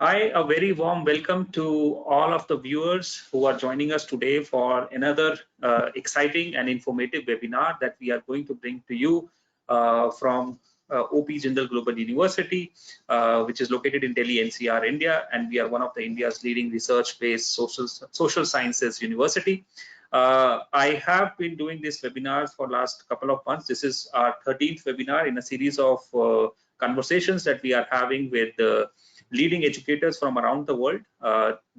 A very warm welcome to all of the viewers who are joining us today for another exciting and informative webinar that we are going to bring to you from OP Jindal Global University, which is located in Delhi NCR, India, and we are one of the India's leading research-based social sciences university. I have been doing these webinars for last couple of months. This is our 13th webinar in a series of conversations that we are having with leading educators from around the world.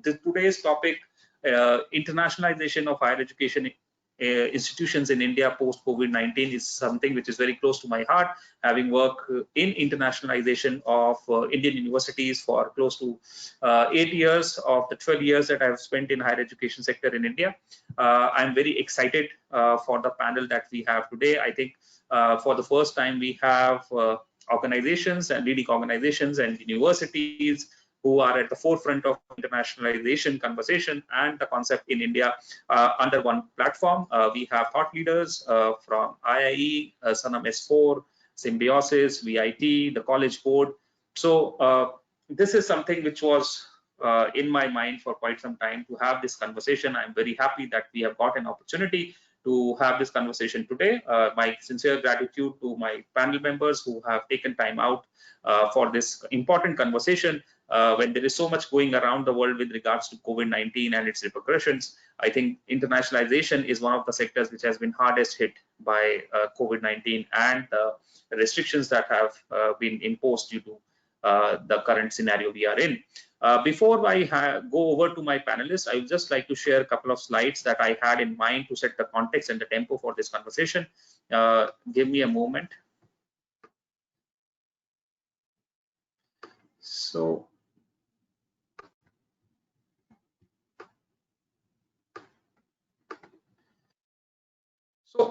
Today's topic, internationalization of higher education institutions in India post Covid-19, is something which is very close to my heart, having worked in internationalization of Indian universities for close to 8 years of the 12 years that I've spent in higher education sector in India. I'm very excited for the panel that we have today. I think for the first time we have organizations and leading organizations and universities who are at the forefront of internationalization conversation and the concept in India under one platform. We have thought leaders from IIE, Sannam S4, Symbiosis, VIT, the College Board. So this is something which was in my mind for quite some time to have this conversation. I'm very happy that we have got an opportunity to have this conversation today. My sincere gratitude to my panel members who have taken time out for this important conversation when there is so much going around the world with regards to COVID-19 and its repercussions. I think internationalization is one of the sectors which has been hardest hit by COVID-19 and the restrictions that have been imposed due to the current scenario we are in. Before I go over to my panelists, I would just like to share a couple of slides that I had in mind to set the context and the tempo for this conversation. Give me a moment. So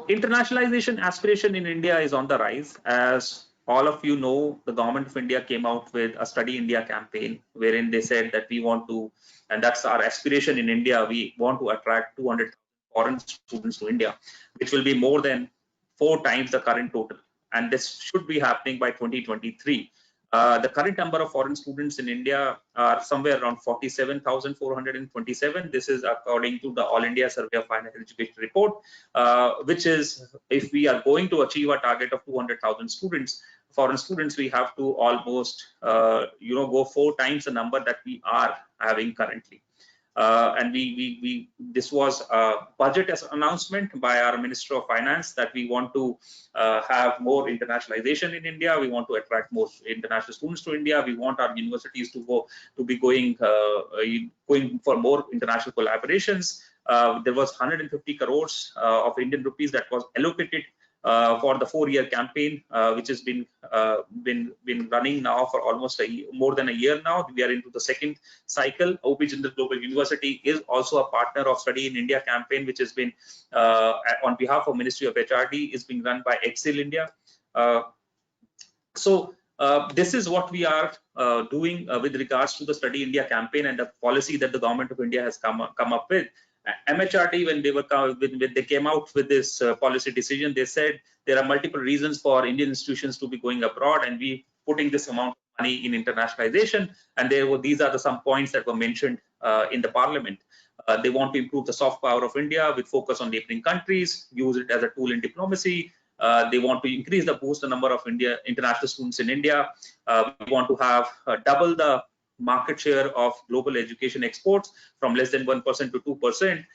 internationalization aspiration in India is on the rise. As all of you know, the government of India came out with a Study India campaign wherein they said that we want to, and that's our aspiration in India, we want to attract 200 foreign students to India, which will be more than 4 times the current total. And this should be happening by 2023. The current number of foreign students in India are somewhere around 47,427. This is according to the All India Survey of Higher Education report, which is, if we are going to achieve a target of 200,000 students, foreign students, we have to almost, go 4 times the number that we are having currently. And this was a budget announcement by our Minister of Finance that we want to have more internationalization in India. We want to attract more international students to India. We want our universities to be going for more international collaborations. There was 150 crores of Indian rupees that was allocated for the 4-year campaign, which has been running now for almost more than a year now. We are into the second cycle. OP Jindal Global University is also a partner of Study in India campaign, which has been on behalf of Ministry of HRD, is being run by Excel India. This is what we are doing with regards to the Study India campaign and the policy that the government of India has come up with. MHRD, when they came out with this policy decision, they said there are multiple reasons for Indian institutions to be going abroad, and we putting this amount of money in internationalization. And these are some points that were mentioned in the parliament. They want to improve the soft power of India with focus on neighboring countries, use it as a tool in diplomacy. They want to boost the number of international students in India. We want to have double the market share of global education exports from less than 1% to 2%.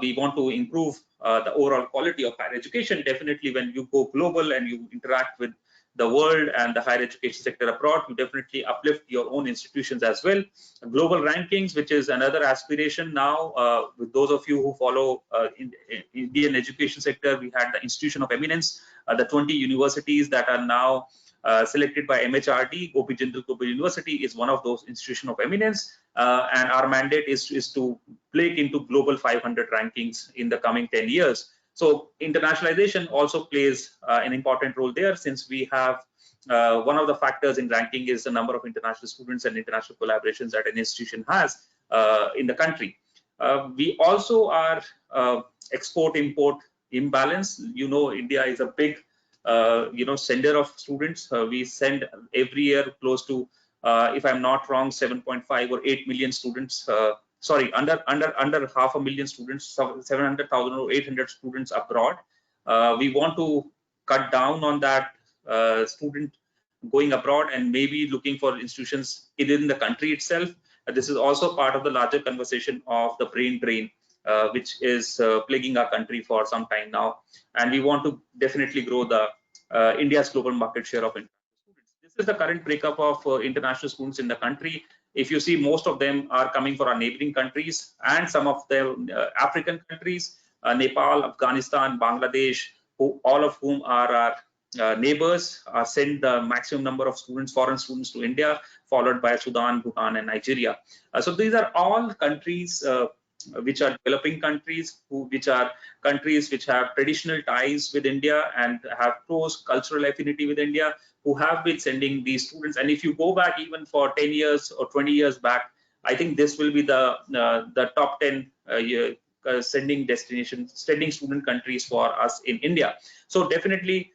We want to improve the overall quality of higher education. Definitely, when you go global and you interact with the world and the higher education sector abroad, you definitely uplift your own institutions as well. Global rankings, which is another aspiration now. With those of you who follow in Indian education sector, we had the Institution of Eminence, the 20 universities that are now selected by MHRD. OP Jindal Global University is one of those institutions of eminence, and our mandate is to break into global 500 rankings in the coming 10 years. So internationalization also plays an important role there, since we have one of the factors in ranking is the number of international students and international collaborations that an institution has in the country. We also are export-import imbalance. India is a big sender of students. We send every year close to if I'm not wrong, 7.5 or 8 million students. Sorry, under 500,000 students, 700,000 or 800 students abroad. We want to cut down on that student going abroad and maybe looking for institutions within the country itself. This is also part of the larger conversation of the brain drain, which is plaguing our country for some time now. And we want to definitely grow the India's global market share of international students. This is the current breakup of international students in the country. If you see, most of them are coming from our neighboring countries and some of the African countries, Nepal, Afghanistan, Bangladesh, all of whom are our neighbors, send the maximum number of students, foreign students to India, followed by Sudan, Bhutan, and Nigeria. So these are all countries which are developing countries, which are countries which have traditional ties with India and have close cultural affinity with India, who have been sending these students. And if you go back even for 10 years or 20 years back, I think this will be the top 10 sending student countries for us in India. So definitely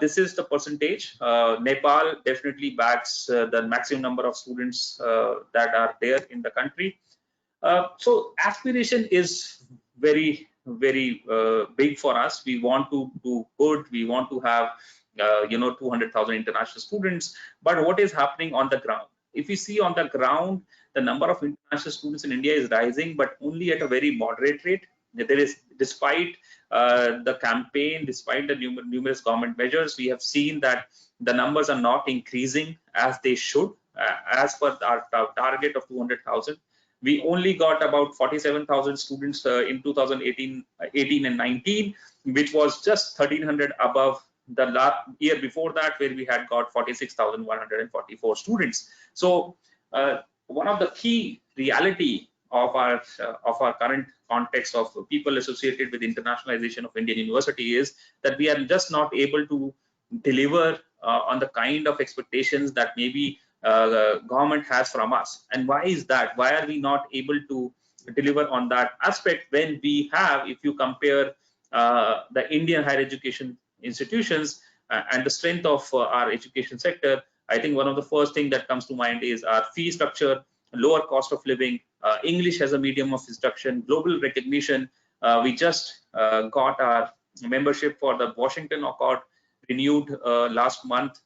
this is the percentage. Nepal definitely backs the maximum number of students that are there in the country. So aspiration is very, very big for us. We want to do good. We want to have 200,000 international students. But what is happening on the ground? If you see on the ground, the number of international students in India is rising, but only at a very moderate rate. There is, despite the campaign, despite the numerous government measures, we have seen that the numbers are not increasing as they should. As per our target of 200,000, we only got about 47,000 students in 2018 and 19, which was just 1,300 above the last year before that, where we had got 46,144 students. So one of the key reality of our current context of people associated with internationalization of Indian university is that we are just not able to deliver on the kind of expectations that maybe government has from us. And why is that? Why are we not able to deliver on that aspect when we have, if you compare the Indian higher education institutions and the strength of our education sector? I think one of the first thing that comes to mind is our fee structure, lower cost of living, English as a medium of instruction, global recognition. We just got our membership for the Washington Accord renewed last month.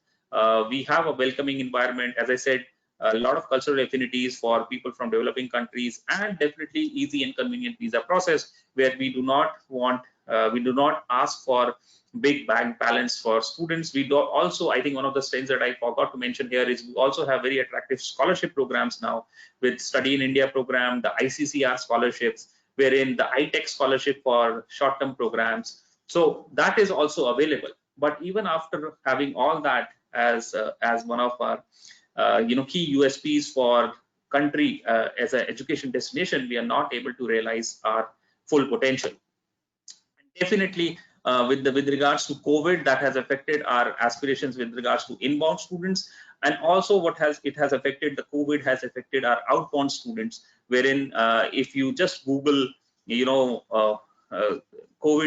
We have a welcoming environment, as I said, a lot of cultural affinities for people from developing countries, and definitely easy and convenient visa process, where we do not want, we do not ask for big bank balance for students. We do also, I think one of the strengths that I forgot to mention here is we also have very attractive scholarship programs now, with Study in India program, the ICCR scholarships, wherein the iTech scholarship for short-term programs. So that is also available. But even after having all that as one of our key USPs for country as an education destination, we are not able to realize our full potential. And definitely, with regards to COVID, that has affected our aspirations with regards to inbound students, and also what has affected, the COVID has affected our outbound students, wherein if you just Google, COVID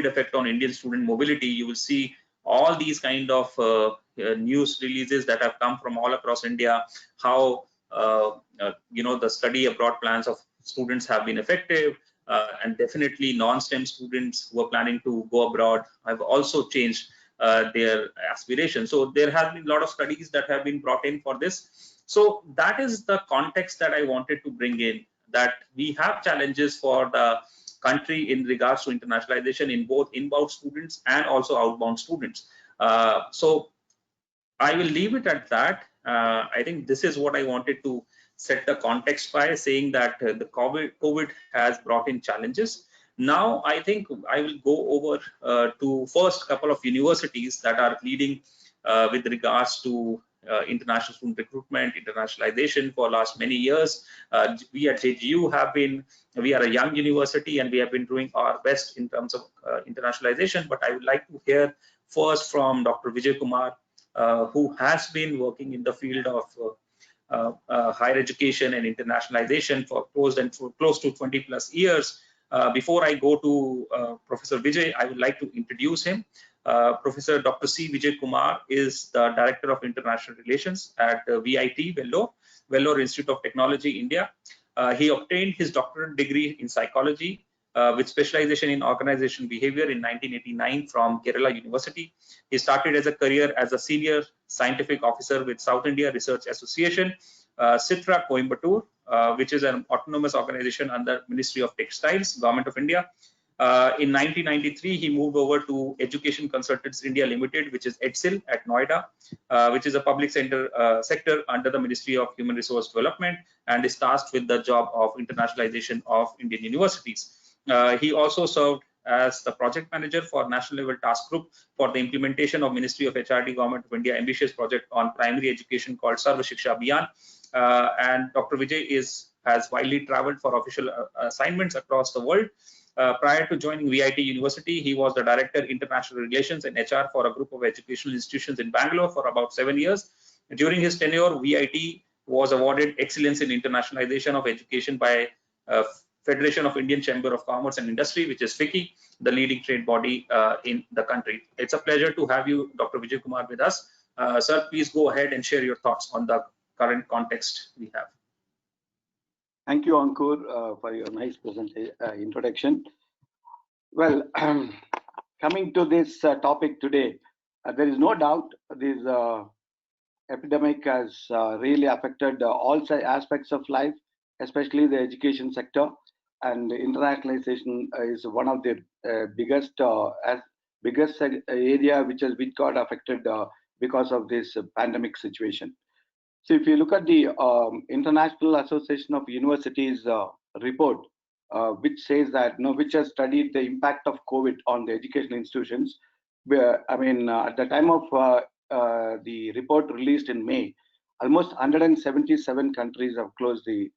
effect on Indian student mobility, you will see all these kind of news releases that have come from all across India, how the study abroad plans of students have been effective, and definitely non-STEM students who are planning to go abroad have also changed their aspirations. So there have been a lot of studies that have been brought in for this. So that is the context that I wanted to bring in, that we have challenges for the country in regards to internationalization in both inbound students and also outbound students. So I will leave it at that. I think this is what I wanted to set the context by, saying that the COVID has brought in challenges. Now, I think I will go over to first couple of universities that are leading with regards to international student recruitment, internationalization for last many years. We at JGU we are a young university and we have been doing our best in terms of internationalization. But I would like to hear first from Dr. Vijay Kumar, who has been working in the field of higher education and internationalization for close to 20 plus years. Before I go to Professor Vijay, I would like to introduce him. Professor Dr. C. Vijay Kumar is the Director of International Relations at VIT, Vellore. Vellore Institute of Technology, India. He obtained his doctorate degree in psychology with specialization in organization behavior in 1989 from Kerala University. He started as a career as a senior scientific officer with South India Research Association, Citra Coimbatore, which is an autonomous organization under Ministry of Textiles, Government of India. In 1993, he moved over to Education Consultants India Limited, which is EDSIL at Noida, which is a public sector under the Ministry of Human Resource Development, and is tasked with the job of internationalization of Indian universities. He also served as the project manager for national level task group for the implementation of Ministry of HRD Government of India ambitious project on primary education called Sarva Shiksha Abhiyan. And Dr. Vijay has widely traveled for official assignments across the world. Prior to joining VIT University, he was the Director International Relations and HR for a group of educational institutions in Bangalore for about 7 years. During his tenure, VIT was awarded Excellence in Internationalization of Education by Federation of Indian Chamber of Commerce and Industry, which is FICCI, the leading trade body in the country. It's a pleasure to have you, Dr. Vijay Kumar, with us. Sir, please go ahead and share your thoughts on the current context we have. Thank you, Ankur, for your nice introduction. Well, coming to this topic today, there is no doubt this epidemic has really affected all aspects of life, especially the education sector. And internationalization is one of the biggest area which got affected because of this pandemic situation. So if you look at the International Association of Universities report, which says that, which has studied the impact of COVID on the educational institutions, where, at the time of the report released in May, almost 177 countries have closed the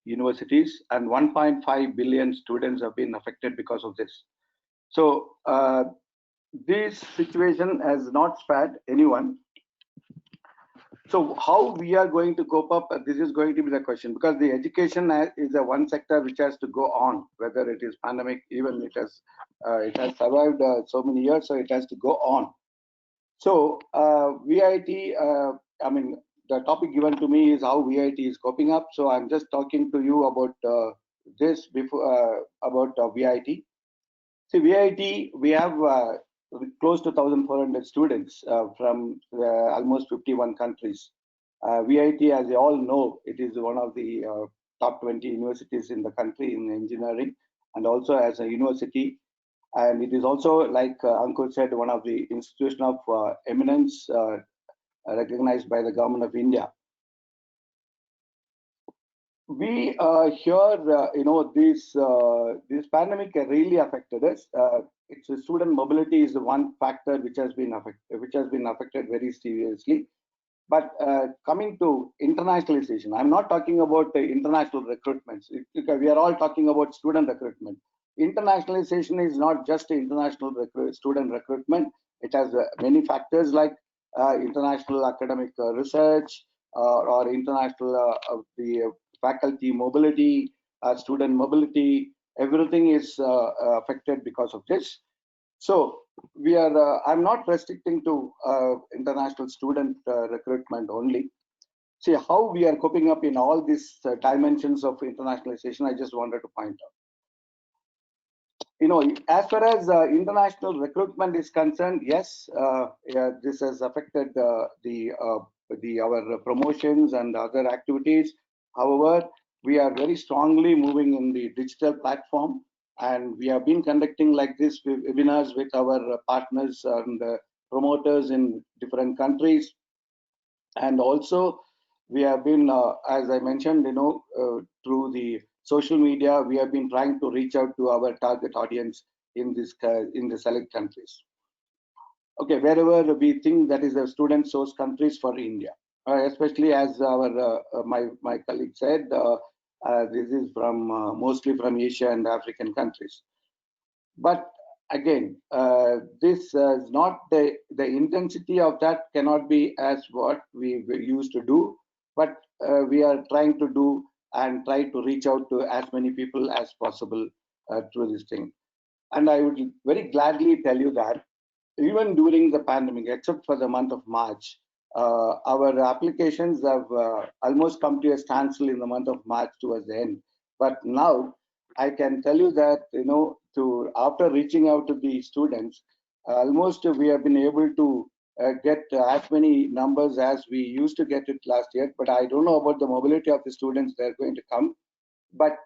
universities, and 1.5 billion students have been affected because of this. So this situation has not spared anyone. So how we are going to cope up, this is going to be the question, because the education is a one sector which has to go on, whether it is pandemic, even it has survived so many years, so it has to go on. So VIT, the topic given to me is how VIT is coping up. So I'm just talking to you about this before about VIT. See, VIT, we have close to 1,400 students from almost 51 countries. VIT, as you all know, it is one of the top 20 universities in the country in engineering, and also as a university. And it is also, like Ankur said, one of the institutions of eminence recognized by the Government of India. We this pandemic really affected us. Student mobility is the one factor which has been affected very seriously. But coming to internationalization, I'm not talking about the international recruitments. We are all talking about student recruitment. Internationalization is not just international student recruitment. It has many factors like international academic research or international the faculty mobility, student mobility. Everything is affected because of this. So we are. I'm not restricting to international student recruitment only. See how we are coping up in all these dimensions of internationalization. I just wanted to point out. As far as international recruitment is concerned, yes, this has affected our promotions and other activities. However, we are very strongly moving in the digital platform, and we have been conducting like this webinars with our partners and promoters in different countries. And also, we have been, as I mentioned, through the social media, we have been trying to reach out to our target audience in the select countries. Okay, wherever we think that is the student source countries for India, especially as our my colleague said, this is from mostly from Asia and African countries. But again, this is not the intensity of that cannot be as what we used to do, but we are trying to do and try to reach out to as many people as possible through this thing. And I would very gladly tell you that even during the pandemic, except for the month of March, our applications have almost come to a standstill in the month of March towards the end. But now I can tell you that, after reaching out to the students, almost we have been able to get as many numbers as we used to get it last year. But I don't know about the mobility of the students that are going to come. But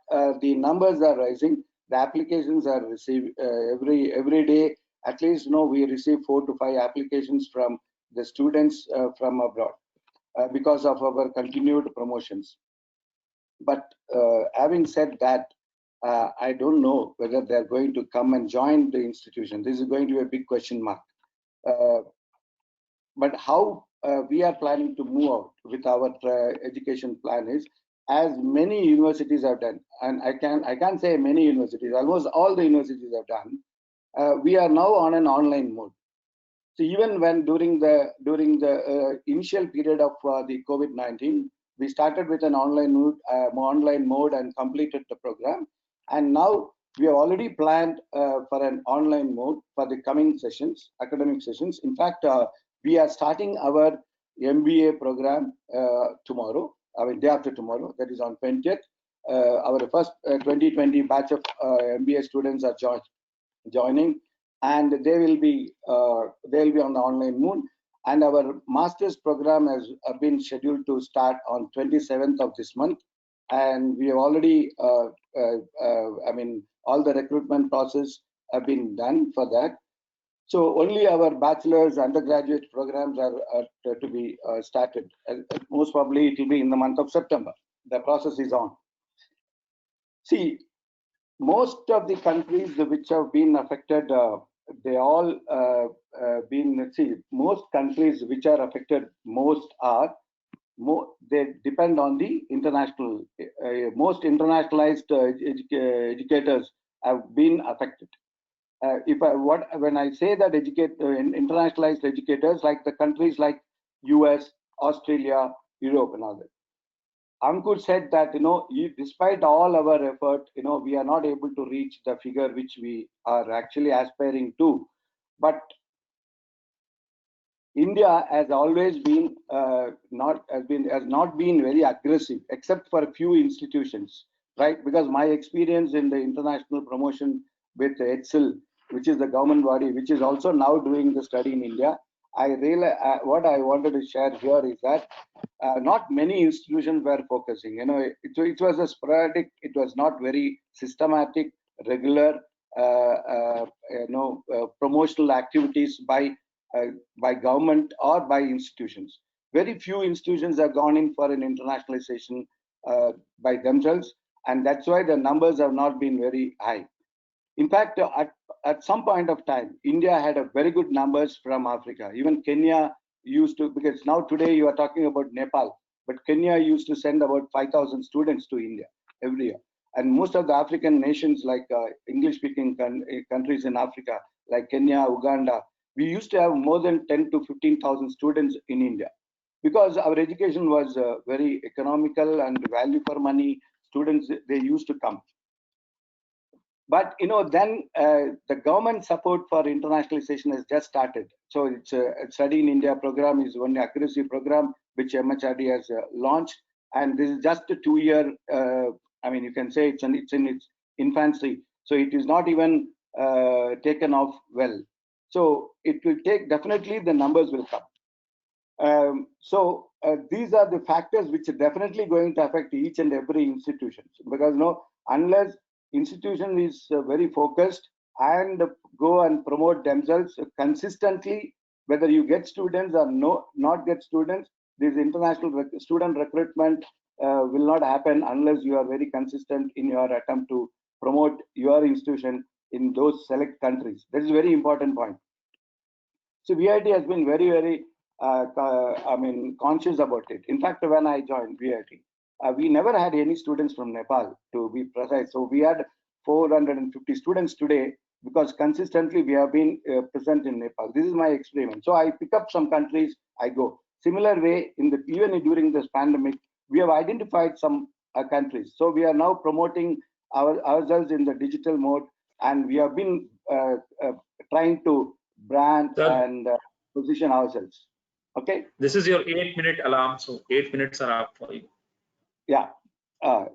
the numbers are rising. The applications are received every day. At least, we receive 4 to 5 applications from the students from abroad because of our continued promotions. But having said that, I don't know whether they're going to come and join the institution. This is going to be a big question mark. But how we are planning to move out with our education plan is, as many universities have done, and I can't say many universities, almost all the universities have done. We are now on an online mode. So even when during the initial period of the COVID-19, we started with an online mode and completed the program, and now we have already planned for an online mode for the coming sessions, academic sessions. In fact, we are starting our MBA program tomorrow, day after tomorrow, that is on 20th. Our first 2020 batch of MBA students are joining, and they will be on the online mode. And our master's program has been scheduled to start on 27th of this month, and we have already all the recruitment process have been done for that. So only our bachelor's undergraduate programs are to be started. Most probably it will be in the month of September. The process is on. See, most of the countries which have been affected, they all been, most countries which are affected most are, they depend on the international, most internationalized educators have been affected. When I say that internationalized educators, like the countries like US, Australia, Europe, and others. Ankur said that, despite all our effort, we are not able to reach the figure which we are actually aspiring to. But India has always been has not been very aggressive, except for a few institutions, right? Because my experience in the international promotion with ETSIL, which is the government body, which is also now doing the study in India, I realize what I wanted to share here is that not many institutions were focusing. It was a sporadic. It was not very systematic, regular, promotional activities by government or by institutions. Very few institutions have gone in for an internationalization by themselves, and that's why the numbers have not been very high. In fact, at some point of time, India had a very good numbers from Africa. Even Kenya used to, because now today you are talking about Nepal, but Kenya used to send about 5,000 students to India every year. And most of the African nations, like English-speaking countries in Africa, like Kenya, Uganda, we used to have more than 10 to 15,000 students in India, because our education was very economical and value for money. Students, they used to come. But then the government support for internationalization has just started. So it's a Study in India program is one aggressive program which MHRD has launched, and this is just a 2-year. You can say it's in its infancy. So it is not even taken off well. So it will take, definitely the numbers will come. These are the factors which are definitely going to affect each and every institution, because unless institution is very focused and go and promote themselves consistently, whether you get students or not get students, this international student recruitment will not happen unless you are very consistent in your attempt to promote your institution in those select countries. That is a very important point. So VIT has been very, very conscious about it. In fact, when I joined VIT, we never had any students from Nepal, to be precise. So we had 450 students today, because consistently we have been present in Nepal. This is my experiment. So I pick up some countries, I go. Similar way, even during this pandemic, we have identified some countries. So we are now promoting ourselves in the digital mode, and we have been trying to brand and position ourselves. Okay. This is your 8-minute alarm, so 8 minutes are up for you. Yeah.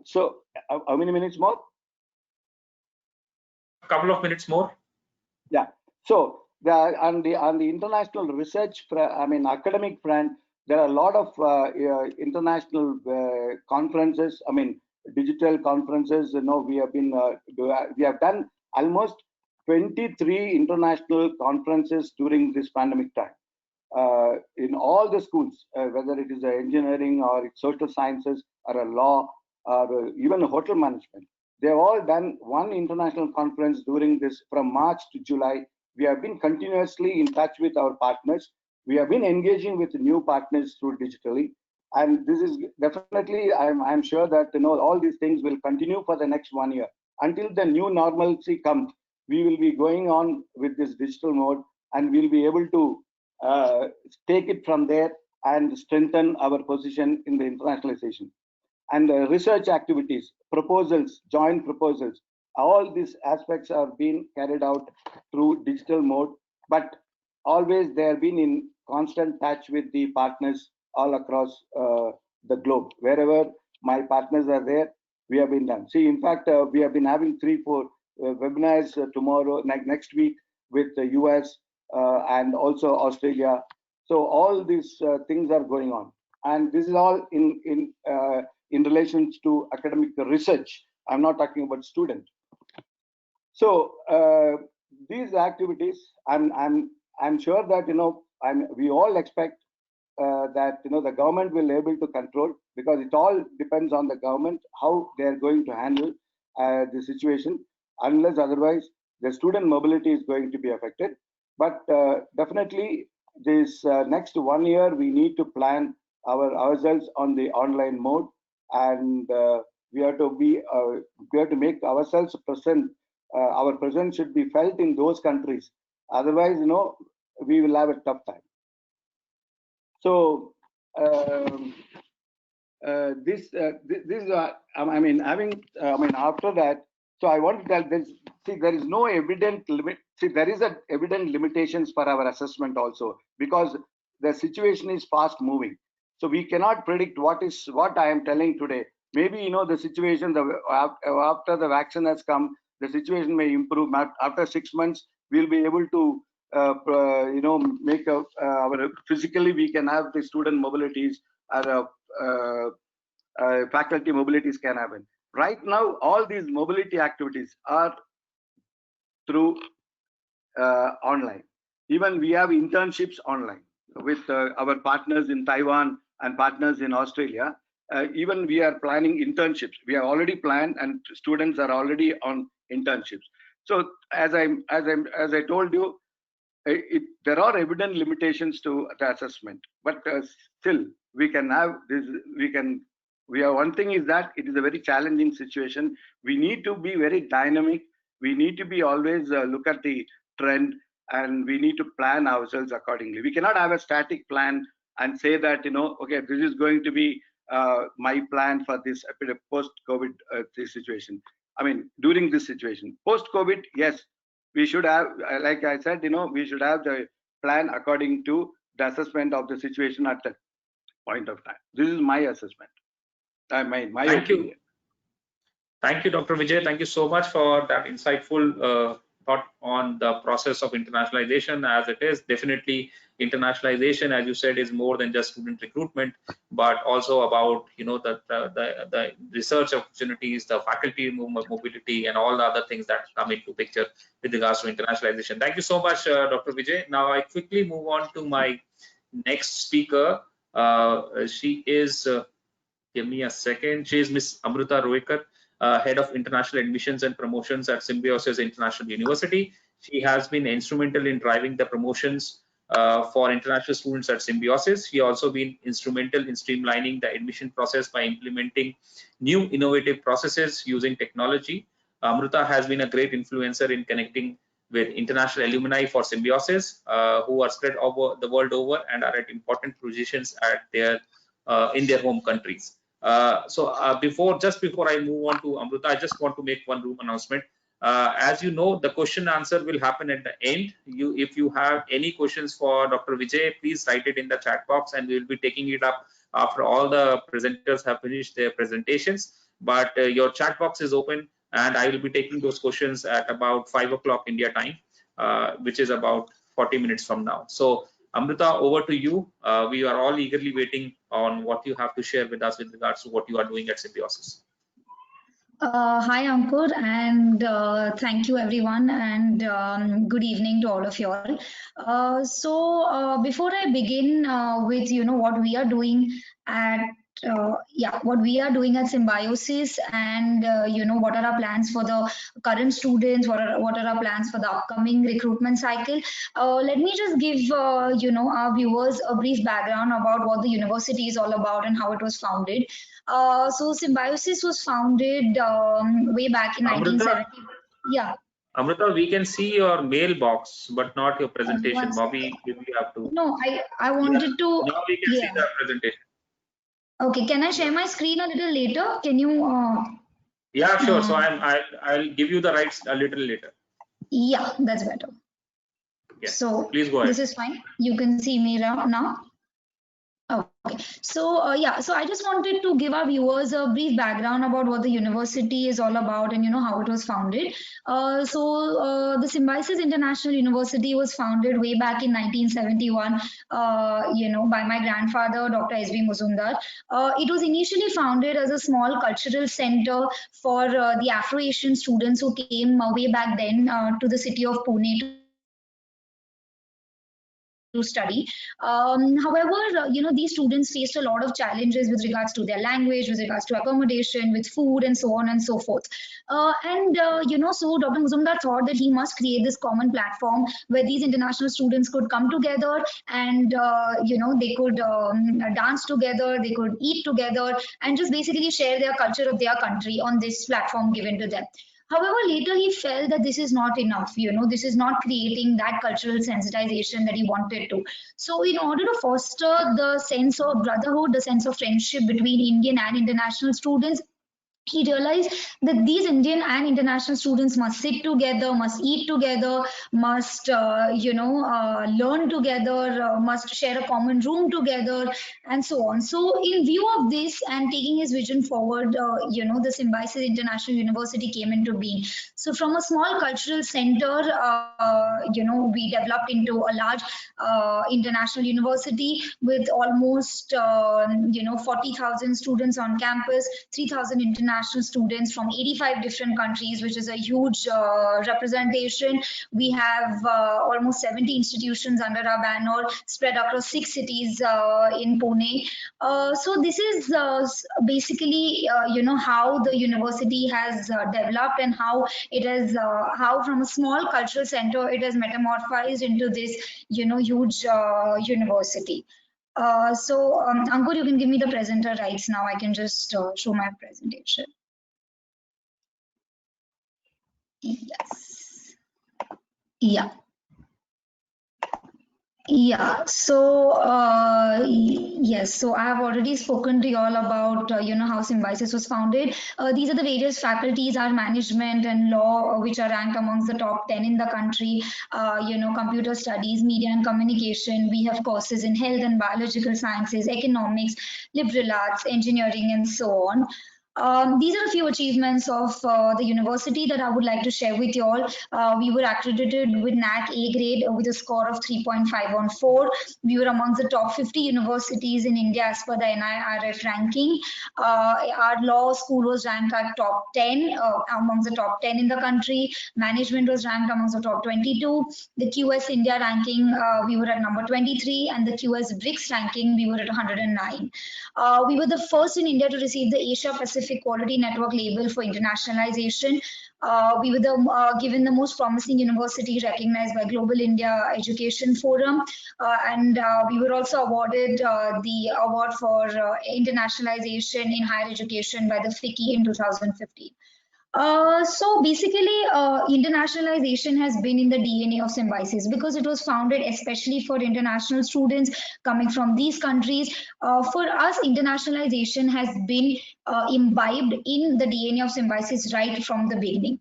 So how many minutes more? A couple of minutes more. Yeah. So on the international research, academic front, there are a lot of international conferences. I mean, digital conferences. We have done almost 23 international conferences during this pandemic time. In all the schools, whether it is engineering or it's social sciences or a law or even hotel management. They have all done one international conference during this from March to July. We have been continuously in touch with our partners. We have been engaging with new partners through digitally. And this is definitely, I'm sure that all these things will continue for the next 1 year. Until the new normalcy comes, we will be going on with this digital mode and we'll be able to take it from there and strengthen our position in the internationalization. And research activities, proposals, joint proposals, all these aspects are being carried out through digital mode, but always they have been in constant touch with the partners all across the globe. Wherever my partners are there, we have been done. See, in fact, we have been having 3-4 webinars tomorrow, next week with the US and also Australia. So all these things are going on, and this is all in relation to academic research. I'm not talking about students. So these activities, I'm sure that we all expect that the government will be able to control, because it all depends on the government how they are going to handle the situation. Unless otherwise, the student mobility is going to be affected. But definitely, this next 1 year we need to plan ourselves on the online mode, and we have to make ourselves present. Our presence should be felt in those countries. Otherwise, we will have a tough time. So this after that. So I want to tell this. See, there is no evident limit. See, there is a evident limitations for our assessment also, because the situation is fast moving. So we cannot predict what I am telling today. Maybe the situation after the vaccine has come, the situation may improve. After 6 months, we'll be able to make our physically we can have the student mobilities or faculty mobilities can happen. Right now, all these mobility activities are through online. Even we have internships online with our partners in Taiwan and partners in Australia. Even we are planning internships. We have already planned, and students are already on internships. So as I told you, there are evident limitations to the assessment, but still we can have this. We have one thing is that it is a very challenging situation. We need to be very dynamic. We need to be always look at the trend, and we need to plan ourselves accordingly. We cannot have a static plan and say that okay, this is going to be my plan for this post-COVID situation. I mean, during this situation, post-COVID, yes, we should have, like I said, we should have the plan according to the assessment of the situation at that point of time. This is my assessment. My Thank opinion. you. Thank you, Dr. Vijay. Thank you so much for that insightful thought on the process of internationalization. As it is, definitely internationalization, as you said, is more than just student recruitment, but also about the research opportunities, the faculty mobility, and all the other things that come into picture with regards to internationalization. Thank you so much, Dr. Vijay. Now I quickly move on to my next speaker. She is. Give me a second. She is Miss Amruta Ruikar, Head of International Admissions and Promotions at Symbiosis International University. She has been instrumental in driving the promotions for international students at Symbiosis. She also been instrumental in streamlining the admission process by implementing new innovative processes using technology. Amruta has been a great influencer in connecting with international alumni for Symbiosis, who are spread over the world over and are at important positions at in their home countries. Before I move on to Amruta, I just want to make one room announcement. As you know, the question answer will happen at the end. If you have any questions for Dr. Vijay, please write it in the chat box, and we will be taking it up after all the presenters have finished their presentations. But your chat box is open, and I will be taking those questions at about 5 o'clock India time, which is about 40 minutes from now. So Amruta, over to you. We are all eagerly waiting on what you have to share with us with regards to what you are doing at Symbiosis. Hi Ankur, and thank you everyone, and good evening to all of you all. Before I begin with what we are doing at what we are doing at Symbiosis, and what are our plans for the current students, what are our plans for the upcoming recruitment cycle. Let me just give our viewers a brief background about what the university is all about and how it was founded. So Symbiosis was founded way back in Amruta, 1970. Yeah. Amruta, we can see your mailbox, but not your presentation. One Maybe second. we have to. No, I wanted to. Now we can see Yeah. the presentation. Okay. Can I share my screen a little later? Can you? Yeah, sure. So I'll give you the rights a little later. Yeah, that's better. Yeah. So please go ahead. This is fine. You can see me now. Okay, so so I just wanted to give our viewers a brief background about what the university is all about and how it was founded. The Symbiosis International University was founded way back in 1971, by my grandfather, Dr. S.B. Muzumdar. It was initially founded as a small cultural center for the Afro-Asian students who came way back then to the city of Pune to study. However, these students faced a lot of challenges with regards to their language, with regards to accommodation, with food, and so on and so forth. So Dr. Muzumdar thought that he must create this common platform where these international students could come together and, they could dance together, they could eat together, and just basically share their culture of their country on this platform given to them. However, later he felt that this is not enough, this is not creating that cultural sensitization that he wanted to. So in order to foster the sense of brotherhood, the sense of friendship between Indian and international students, he realized that these Indian and international students must sit together, must eat together, must learn together, must share a common room together, and so on. So, in view of this and taking his vision forward, the Symbiosis International University came into being. So, from a small cultural center, we developed into a large international university with almost 40,000 students on campus, 3,000 international students from 85 different countries, which is a huge representation. We have almost 70 institutions under our banner spread across 6 cities in Pune. So this is basically how the university has developed and how it has how from a small cultural center it has metamorphosed into this huge university. Ankur, you can give me the presenter rights now. I can just show my presentation. Yes. Yeah. Yeah, so yes, so I have already spoken to you all about how Symbiosis was founded. These are the various faculties, our management and law, which are ranked amongst the top 10 in the country. Computer studies, media and communication. We have courses in health and biological sciences, economics, liberal arts, engineering, and so on. These are a few achievements of the university that I would like to share with you all. We were accredited with NAC A grade with a score of 3.514. We were amongst the top 50 universities in India as per the NIRF ranking. Our law school was ranked at top 10, amongst the top 10 in the country. Management was ranked amongst the top 22. The QS India ranking, we were at number 23, and the QS BRICS ranking, we were at 109. We were the first in India to receive the Asia Pacific Quality Network label for internationalization. We were given the most promising university recognized by Global India Education Forum, and we were also awarded the award for internationalization in higher education by the FICCI in 2015. So basically, internationalization has been in the DNA of Symbiosis because it was founded especially for international students coming from these countries. For us, internationalization has been imbibed in the DNA of Symbiosis right from the beginning.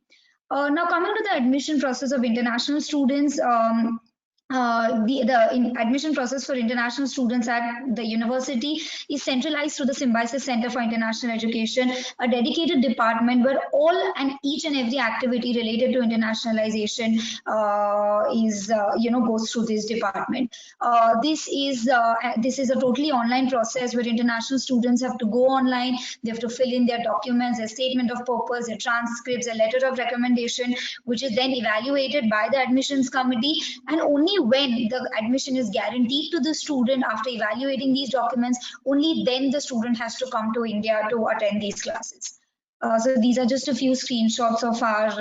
Now coming to the admission process of international students, the admission process for international students at the university is centralized through the Symbiosis Center for International Education, a dedicated department where all and each and every activity related to internationalization is goes through this department. This is a totally online process where international students have to go online. They have to fill in their documents, their statement of purpose, their transcripts, a letter of recommendation, which is then evaluated by the admissions committee, and only when the admission is guaranteed to the student after evaluating these documents, only then the student has to come to India to attend these classes. So these are just a few screenshots of our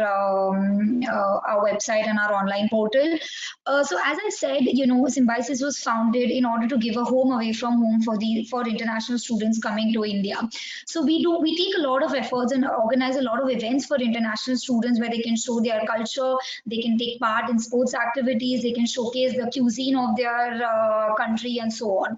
website and our online portal. So as I said, Symbiosis was founded in order to give a home away from home for international students coming to India. So we take a lot of efforts and organize a lot of events for international students where they can show their culture, they can take part in sports activities, they can showcase the cuisine of their country and so on.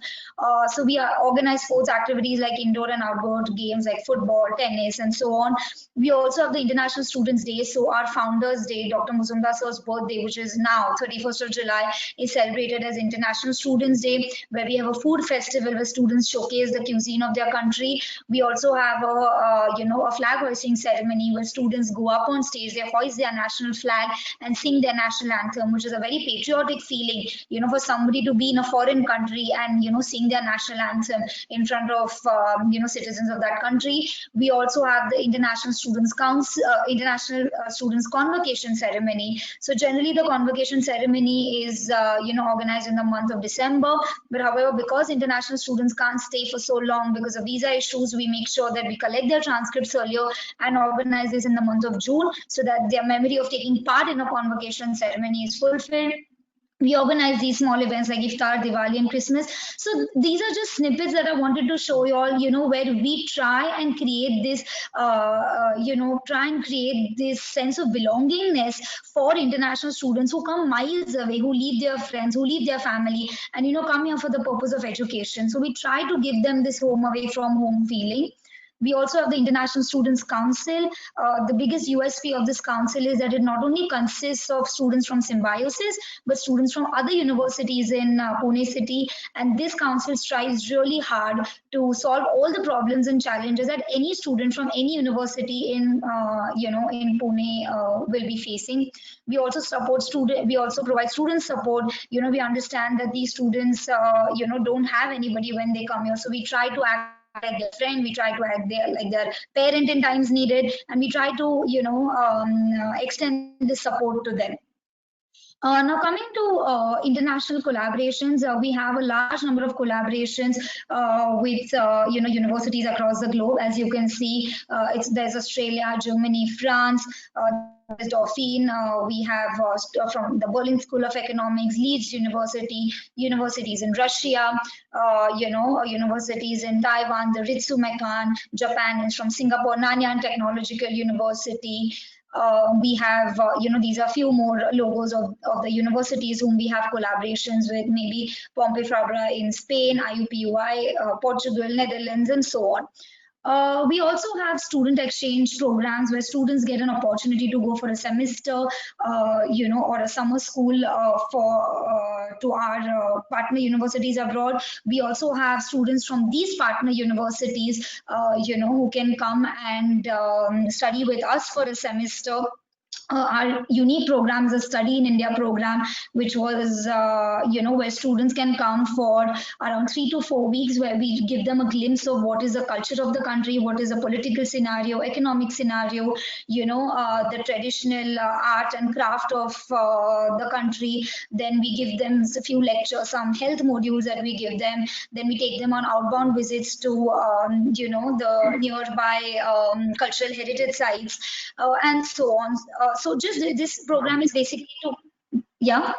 So we organize sports activities like indoor and outdoor games like football, tennis, and so on. We also have the International Students Day. So our Founders Day, Dr. Muzumdar sir's birthday, which is now 31st of July, is celebrated as International Students Day, where we have a food festival where students showcase the cuisine of their country. We also have a flag hoisting ceremony where students go up on stage, they hoist their national flag and sing their national anthem, which is a very patriotic feeling, for somebody to be in a foreign country and sing their national anthem in front of citizens of that country. We also have the International Students Council, International Students Convocation Ceremony. So generally the convocation ceremony is organized in the month of December, but however, because international students can't stay for so long because of visa issues, we make sure that we collect their transcripts earlier and organize this in the month of June so that their memory of taking part in a convocation ceremony is fulfilled. We organize these small events like Iftar, Diwali, and Christmas. So these are just snippets that I wanted to show you all, where we try and create this, sense of belongingness for international students who come miles away, who leave their friends, who leave their family, and, come here for the purpose of education. So we try to give them this home away from home feeling. We also have the International Students Council. The biggest USP of this council is that it not only consists of students from Symbiosis, but students from other universities in Pune city. And this council strives really hard to solve all the problems and challenges that any student from any university in Pune will be facing. We also provide student support. We understand that these students, don't have anybody when they come here. So we try to act like their friend, we try to act like their parent in times needed, and we try to extend this support to them. Now coming to international collaborations, we have a large number of collaborations with universities across the globe. As you can see, there's Australia, Germany, France. There's Dauphine. We have from the Berlin School of Economics, Leeds University, universities in Russia, universities in Taiwan, the Ritsumeikan, Japan is from Singapore, Nanyang Technological University. We have, these are a few more logos of the universities whom we have collaborations with, maybe Pompey Fabra in Spain, IUPUI, Portugal, Netherlands, and so on. We also have student exchange programs where students get an opportunity to go for a semester, or a summer school to our partner universities abroad. We also have students from these partner universities, who can come and study with us for a semester. Our unique program is a Study in India program, which was, where students can come for around 3 to 4 weeks, where we give them a glimpse of what is the culture of the country, what is the political scenario, economic scenario, the traditional art and craft of the country. Then we give them a few lectures, some health modules that we give them. Then we take them on outbound visits to, the nearby cultural heritage sites, and so on. So just this program is basically to, yeah.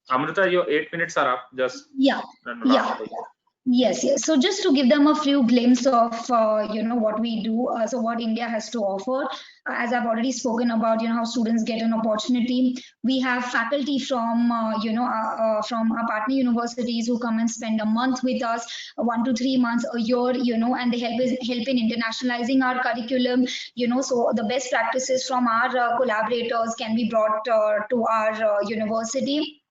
Amruta, your 8 minutes are up. Just yeah. Yes, yes. So just to give them a few glimpse of what we do, so what India has to offer. As I've already spoken about, how students get an opportunity. We have faculty from from our partner universities who come and spend a month with us, 1 to 3 months, a year, and they help in internationalizing our curriculum. So the best practices from our collaborators can be brought to our university.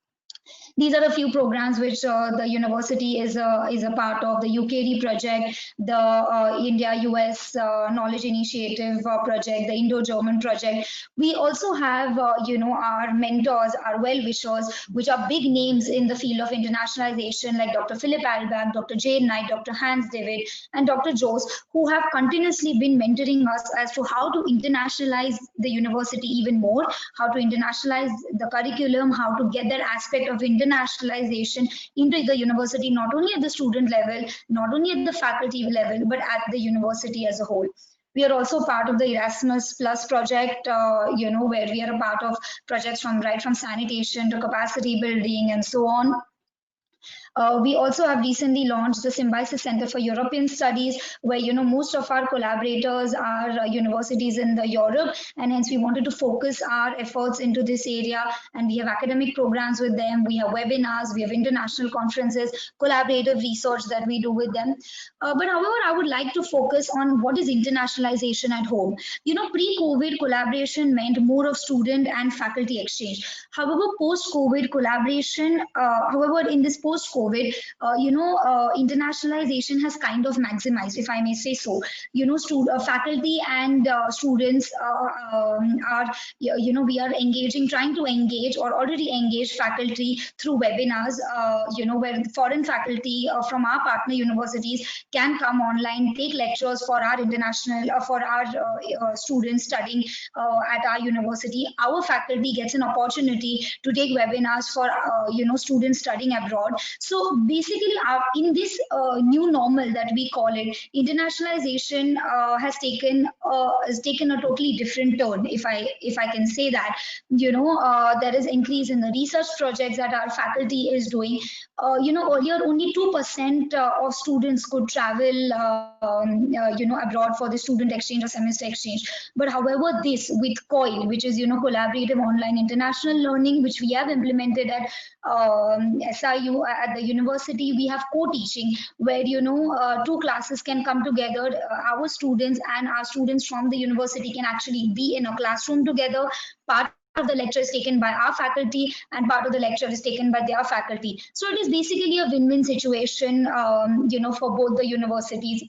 These are a few programs which the university is a part of: the UKD project, the India US Knowledge Initiative project, the Indo-German project. We also have our mentors, our well-wishers, which are big names in the field of internationalization, like Dr. Philip Albach, Dr. Jane Knight, Dr. Hans David, and Dr. Jose, who have continuously been mentoring us as to how to internationalize the university even more, how to internationalize the curriculum, how to get that aspect of internationalization into the university, not only at the student level, not only at the faculty level, but at the university as a whole. We are also part of the Erasmus Plus project, where we are a part of projects from right from sanitation to capacity building and so on. We also have recently launched the Symbiosis Center for European Studies, where most of our collaborators are universities in the Europe, and hence we wanted to focus our efforts into this area. And we have academic programs with them, we have webinars, we have international conferences, collaborative research that we do with them. But however, I would like to focus on what is internationalization at home. Pre-COVID collaboration meant more of student and faculty exchange. However, post-COVID collaboration, however, in this post-COVID, internationalization has kind of maximized, if I may say so. Faculty and students are, we are engaging, trying to engage or already engage faculty through webinars, where foreign faculty from our partner universities can come online, take lectures for our for our students studying at our university. Our faculty gets an opportunity to take webinars for students studying abroad. So basically, in this new normal that we call it, internationalization has taken a totally different turn, if I can say that. There is increase in the research projects that our faculty is doing. Earlier only 2% of students could travel abroad for the student exchange or semester exchange. But however, this with COIL, which is collaborative online international learning, which we have implemented at SIU at the university, we have co-teaching, where two classes can come together. Our students and our students from the university can actually be in a classroom together. Part of the lecture is taken by our faculty and part of the lecture is taken by their faculty. So it is basically a win-win situation, for both the universities.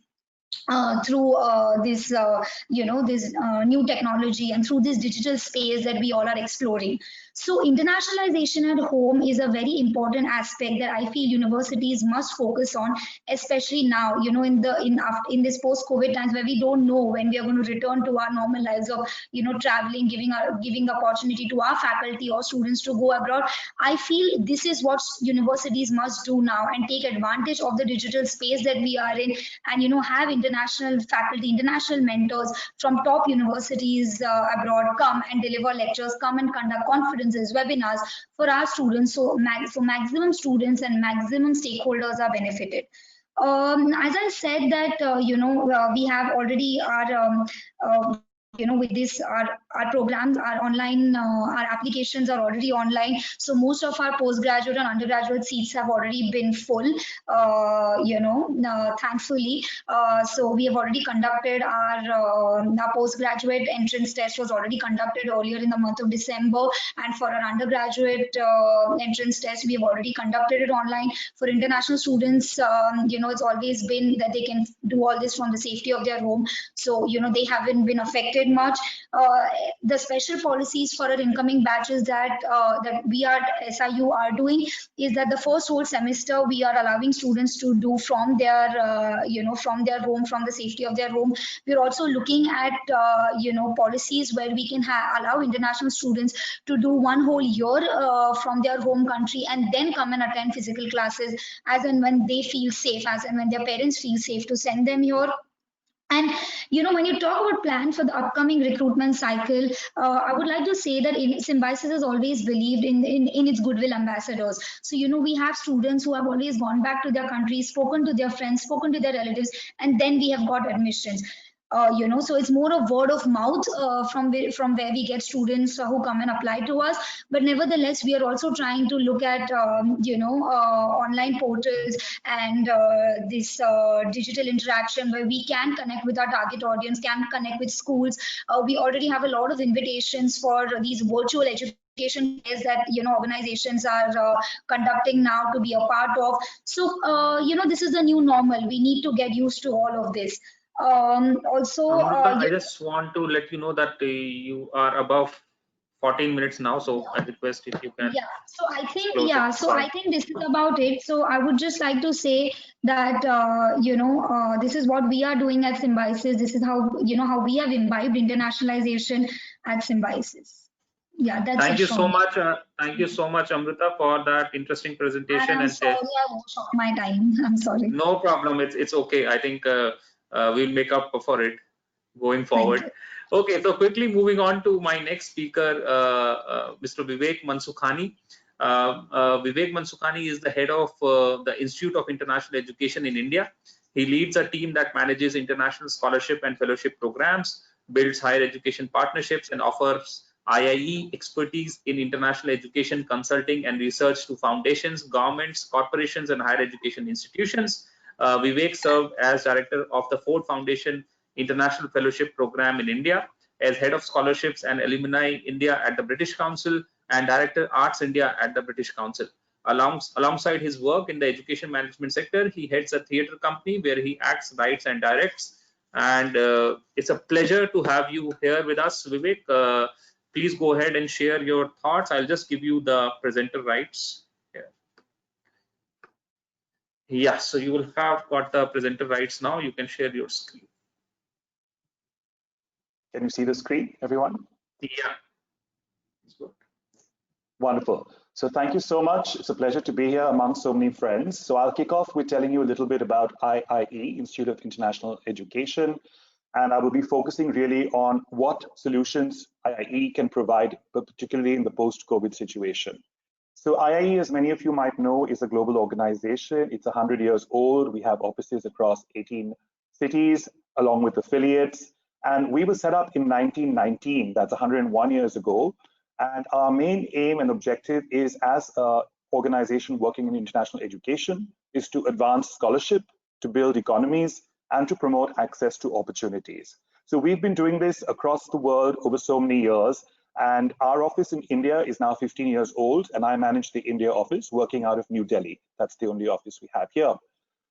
Through this new technology and through this digital space that we all are exploring. So internationalization at home is a very important aspect that I feel universities must focus on, especially now, in this post-COVID times, where we don't know when we are going to return to our normal lives of traveling, giving opportunity to our faculty or students to go abroad. I feel this is what universities must do now, and take advantage of the digital space that we are in, and have international faculty, international mentors from top universities abroad come and deliver lectures, come and conduct conferences, webinars for our students. So maximum students and maximum stakeholders are benefited. As I said that, we have already with this, our programs are online, our applications are already online. So most of our postgraduate and undergraduate seats have already been full, thankfully. So we have already conducted our postgraduate entrance test was already conducted earlier in the month of December. And for our undergraduate entrance test, we have already conducted it online. For international students, it's always been that they can do all this from the safety of their home. So, they haven't been affected much. The special policies for our incoming batches that we at SIU are doing is that the first whole semester we are allowing students to do from their from their home, from the safety of their home. We're also looking at policies where we can allow international students to do one whole year from their home country and then come and attend physical classes as and when they feel safe, as and when their parents feel safe to send them here. And When you talk about plans for the upcoming recruitment cycle, I would like to say that Symbiosis has always believed in its goodwill ambassadors. So, we have students who have always gone back to their countries, spoken to their friends, spoken to their relatives, and then we have got admissions. So it's more of word of mouth from where we get students who come and apply to us. But nevertheless, we are also trying to look at online portals and this digital interaction where we can connect with our target audience, can connect with schools. We already have a lot of invitations for these virtual education fairs that organizations are conducting now to be a part of. So this is the new normal. We need to get used to all of this. Also, Amruta, I just want to let you know that you are above 14 minutes now, so I request if you can yeah, so I think, close it short. this is about it. So I would just like to say that, this is what we are doing at Symbiosis. This is how, how we have imbibed internationalization at Symbiosis. Yeah, that's Thank it you from so me. much. Thank you so much, Amruta, for that interesting And presentation I'm and sorry share. I overshot my time. I'm sorry. No problem. It's okay. I think we'll make up for it going Thank forward. you. Okay, so quickly moving on to my next speaker, Mr. Vivek Mansukhani. Vivek Mansukhani is the head of the Institute of International Education in India. He leads a team that manages international scholarship and fellowship programs, builds higher education partnerships, and offers IIE expertise in international education consulting and research to foundations, governments, corporations, and higher education institutions. Vivek served as director of the Ford Foundation International Fellowship Program in India, as head of scholarships and alumni India at the British Council, and director Arts India at the British Council. Alongside his work in the education management sector, he heads a theatre company where he acts, writes, and directs. And it's a pleasure to have you here with us, Vivek. Please go ahead and share your thoughts. I'll just give you the presenter rights. Yeah, so you will have got the presenter rights now. You can share your screen. Can you see the screen, everyone? Yeah. It's good. Wonderful. So thank you so much. It's a pleasure to be here among so many friends. So I'll kick off with telling you a little bit about IIE, Institute of International Education. And I will be focusing really on what solutions IIE can provide, but particularly in the post-COVID situation. So IIE, as many of you might know, is a global organization. It's 100 years old. We have offices across 18 cities, along with affiliates. And we were set up in 1919, that's 101 years ago. And our main aim and objective is, as an organization working in international education, is to advance scholarship, to build economies, and to promote access to opportunities. So we've been doing this across the world over so many years. And our office in India is now 15 years old, and I manage the India office working out of New Delhi. That's the only office we have here.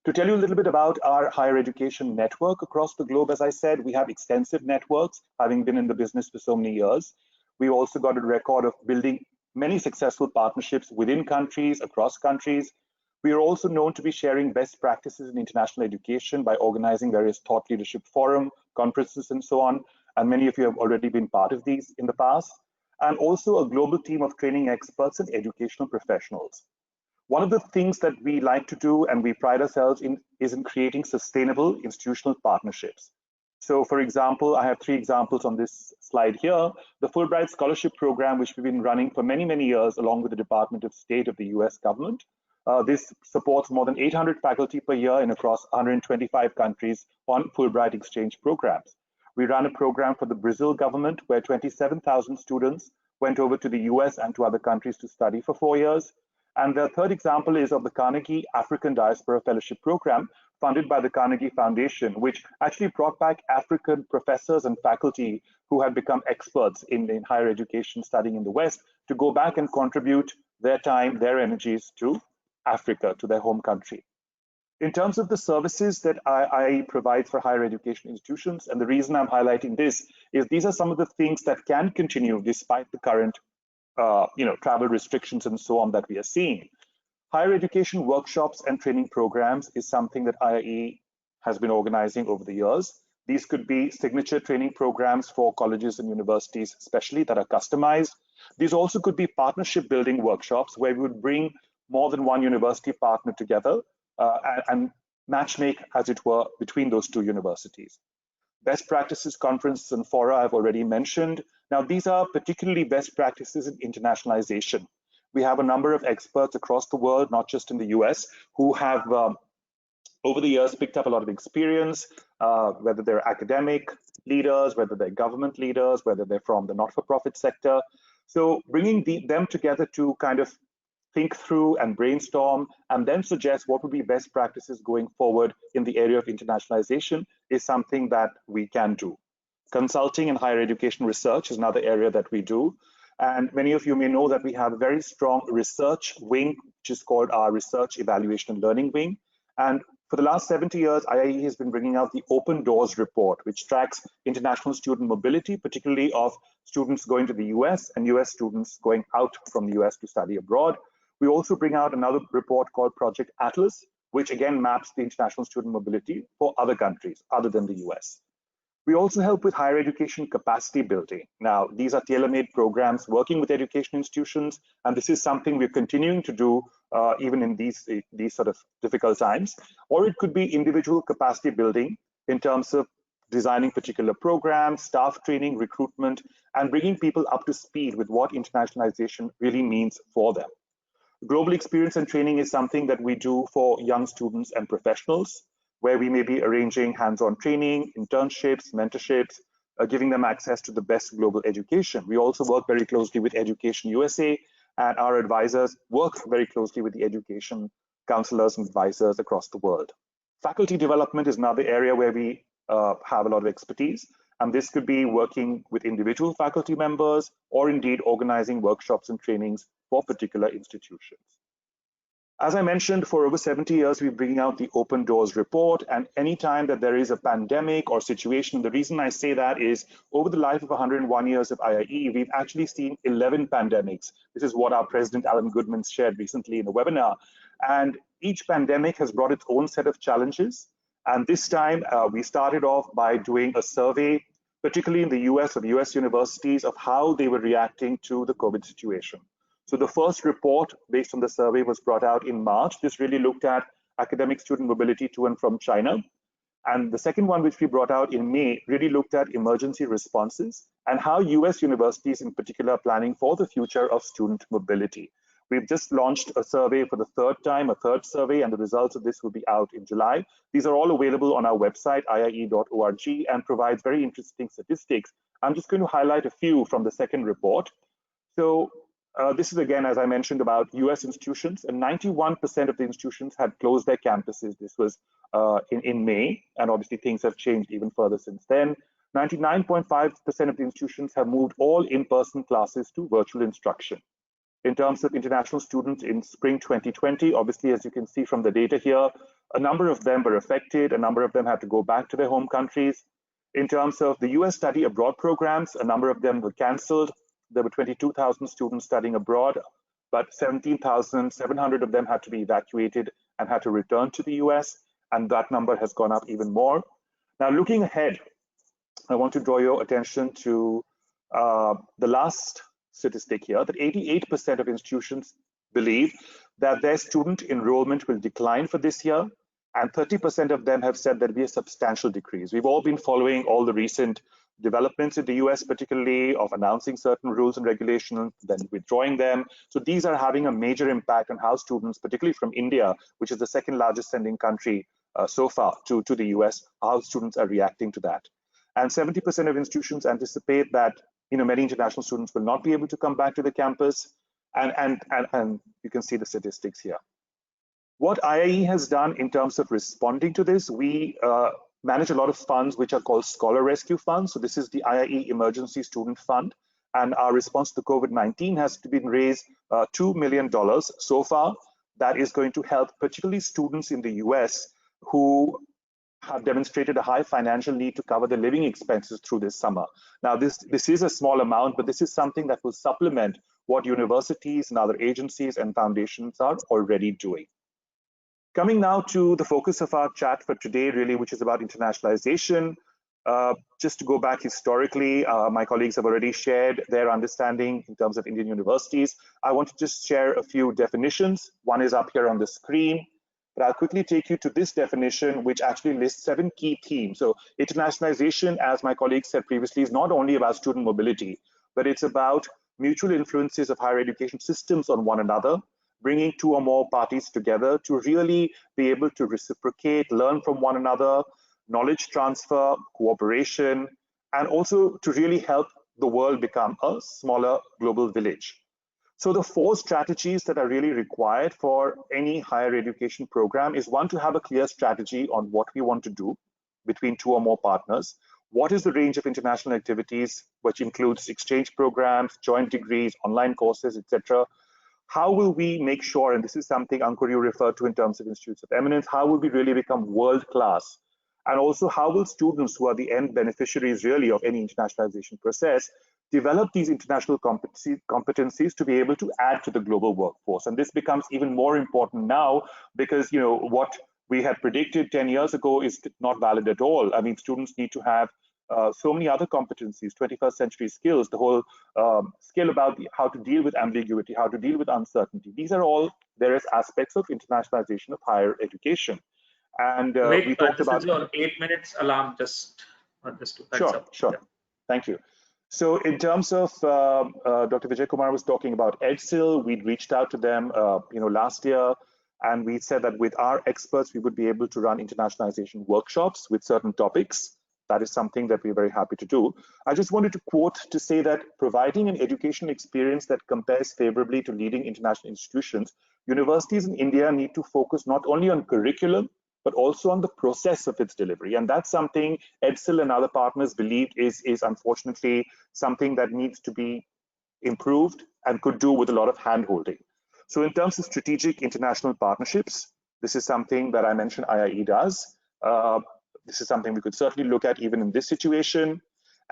To tell you a little bit about our higher education network across the globe, as I said, we have extensive networks, having been in the business for so many years. We've also got a record of building many successful partnerships within countries, across countries. We are also known to be sharing best practices in international education by organizing various thought leadership forum, conferences, and so on. And many of you have already been part of these in the past. And also a global team of training experts and educational professionals. One of the things that we like to do and we pride ourselves in is in creating sustainable institutional partnerships. So for example, I have 3 examples on this slide here. The Fulbright Scholarship Program, which we've been running for many, many years, along with the Department of State of the US government. This supports more than 800 faculty per year in across 125 countries on Fulbright exchange programs. We ran a program for the Brazil government where 27,000 students went over to the US and to other countries to study for 4 years. And the third example is of the Carnegie African Diaspora Fellowship Program, funded by the Carnegie Foundation, which actually brought back African professors and faculty who had become experts in higher education studying in the West to go back and contribute their time, their energies to Africa, to their home country. In terms of the services that IIE provides for higher education institutions, and the reason I'm highlighting this is these are some of the things that can continue despite the current travel restrictions and so on that we are seeing. Higher education workshops and training programs is something that IIE has been organizing over the years. These could be signature training programs for colleges and universities, especially that are customized. These also could be partnership building workshops where we would bring more than one university partner together and matchmake, as it were, between those 2 universities. Best practices conferences and fora I've already mentioned. Now, these are particularly best practices in internationalization. We have a number of experts across the world, not just in the US, who have over the years picked up a lot of experience, whether they're academic leaders, whether they're government leaders, whether they're from the not-for-profit sector. So bringing them together to kind of think through and brainstorm and then suggest what would be best practices going forward in the area of internationalization is something that we can do. Consulting and higher education research is another area that we do. And many of you may know that we have a very strong research wing, which is called our Research Evaluation and Learning Wing. And for the last 70 years, IIE has been bringing out the Open Doors report, which tracks international student mobility, particularly of students going to the US and US students going out from the US to study abroad. We also bring out another report called Project Atlas, which again maps the international student mobility for other countries other than the US. We also help with higher education capacity building. Now, these are tailor-made programs working with education institutions, and this is something we're continuing to do even in these sort of difficult times. Or it could be individual capacity building in terms of designing particular programs, staff training, recruitment, and bringing people up to speed with what internationalization really means for them. Global experience and training is something that we do for young students and professionals, where we may be arranging hands-on training, internships, mentorships, giving them access to the best global education. We also work very closely with Education USA, and our advisors work very closely with the education counselors and advisors across the world. Faculty development is another area where we have a lot of expertise, and this could be working with individual faculty members or indeed organizing workshops and trainings for particular institutions. As I mentioned, for over 70 years, we're bringing out the Open Doors report, and anytime that there is a pandemic or situation, the reason I say that is over the life of 101 years of IIE, we've actually seen 11 pandemics. This is what our president, Alan Goodman, shared recently in a webinar. And each pandemic has brought its own set of challenges. And this time, we started off by doing a survey, particularly in the US, of US universities, of how they were reacting to the COVID situation. So the first report based on the survey was brought out in March. This really looked at academic student mobility to and from China. And the second one, which we brought out in May, really looked at emergency responses and how US universities in particular are planning for the future of student mobility. We've just launched a survey for the third time, a third survey, and the results of this will be out in July. These are all available on our website, iie.org, and provides very interesting statistics. I'm just going to highlight a few from the second report. So this is again, as I mentioned, about US institutions, and 91% of the institutions had closed their campuses. This was in May, and obviously things have changed even further since then. 99.5% of the institutions have moved all in-person classes to virtual instruction. In terms of international students in spring 2020, obviously, as you can see from the data here, a number of them were affected, a number of them had to go back to their home countries. In terms of the US study abroad programs, a number of them were canceled. There were 22,000 students studying abroad, but 17,700 of them had to be evacuated and had to return to the US, and that number has gone up even more. Now, looking ahead, I want to draw your attention to the last statistic here, that 88% of institutions believe that their student enrollment will decline for this year, and 30% of them have said there'll be a substantial decrease. We've all been following all the recent developments in the US, particularly of announcing certain rules and regulations, then withdrawing them. So these are having a major impact on how students, particularly from India, which is the second largest sending country so far to the US, how students are reacting to that. And 70% of institutions anticipate that many international students will not be able to come back to the campus, and you can see the statistics here. What IIE has done in terms of responding to this, we manage a lot of funds which are called Scholar Rescue Funds. So this is the IIE Emergency Student Fund, and our response to COVID-19 has been raised $2 million so far. That is going to help particularly students in the US who have demonstrated a high financial need to cover the living expenses through this summer. Now, this is a small amount, but this is something that will supplement what universities and other agencies and foundations are already doing. Coming now to the focus of our chat for today, really, which is about internationalization. Just to go back historically, my colleagues have already shared their understanding in terms of Indian universities. I want to just share a few definitions. One is up here on the screen. but I'll quickly take you to this definition, which actually lists 7 key themes. So internationalization, as my colleague said previously, is not only about student mobility, but it's about mutual influences of higher education systems on one another, bringing 2 or more parties together to really be able to reciprocate, learn from one another, knowledge transfer, cooperation, and also to really help the world become a smaller global village. So the 4 strategies that are really required for any higher education program is, one, to have a clear strategy on what we want to do between 2 or more partners. What is the range of international activities, which includes exchange programs, joint degrees, online courses, etc. How will we make sure, and this is something Ankur you referred to in terms of institutes of eminence, how will we really become world class? And also, how will students, who are the end beneficiaries really of any internationalization process, develop these international competencies to be able to add to the global workforce? And this becomes even more important now because, you know, what we had predicted 10 years ago is not valid at all. I mean, students need to have so many other competencies, 21st century skills, the whole skill about how to deal with ambiguity, how to deal with uncertainty. These are all various aspects of internationalization of higher education. And Wait, we talked about— this is your 8 minutes alarm, just to heads Sure, up. sure. Yeah. Thank you. So in terms of Dr. Vijay Kumar was talking about EdSil, we'd reached out to them, last year, and we said that with our experts, we would be able to run internationalization workshops with certain topics. That is something that we're very happy to do. I just wanted to quote to say that providing an educational experience that compares favorably to leading international institutions, universities in India need to focus not only on curriculum, but also on the process of its delivery. And that's something EdSil and other partners believed is unfortunately something that needs to be improved and could do with a lot of hand-holding. So in terms of strategic international partnerships, this is something that I mentioned IIE does. This is something we could certainly look at even in this situation.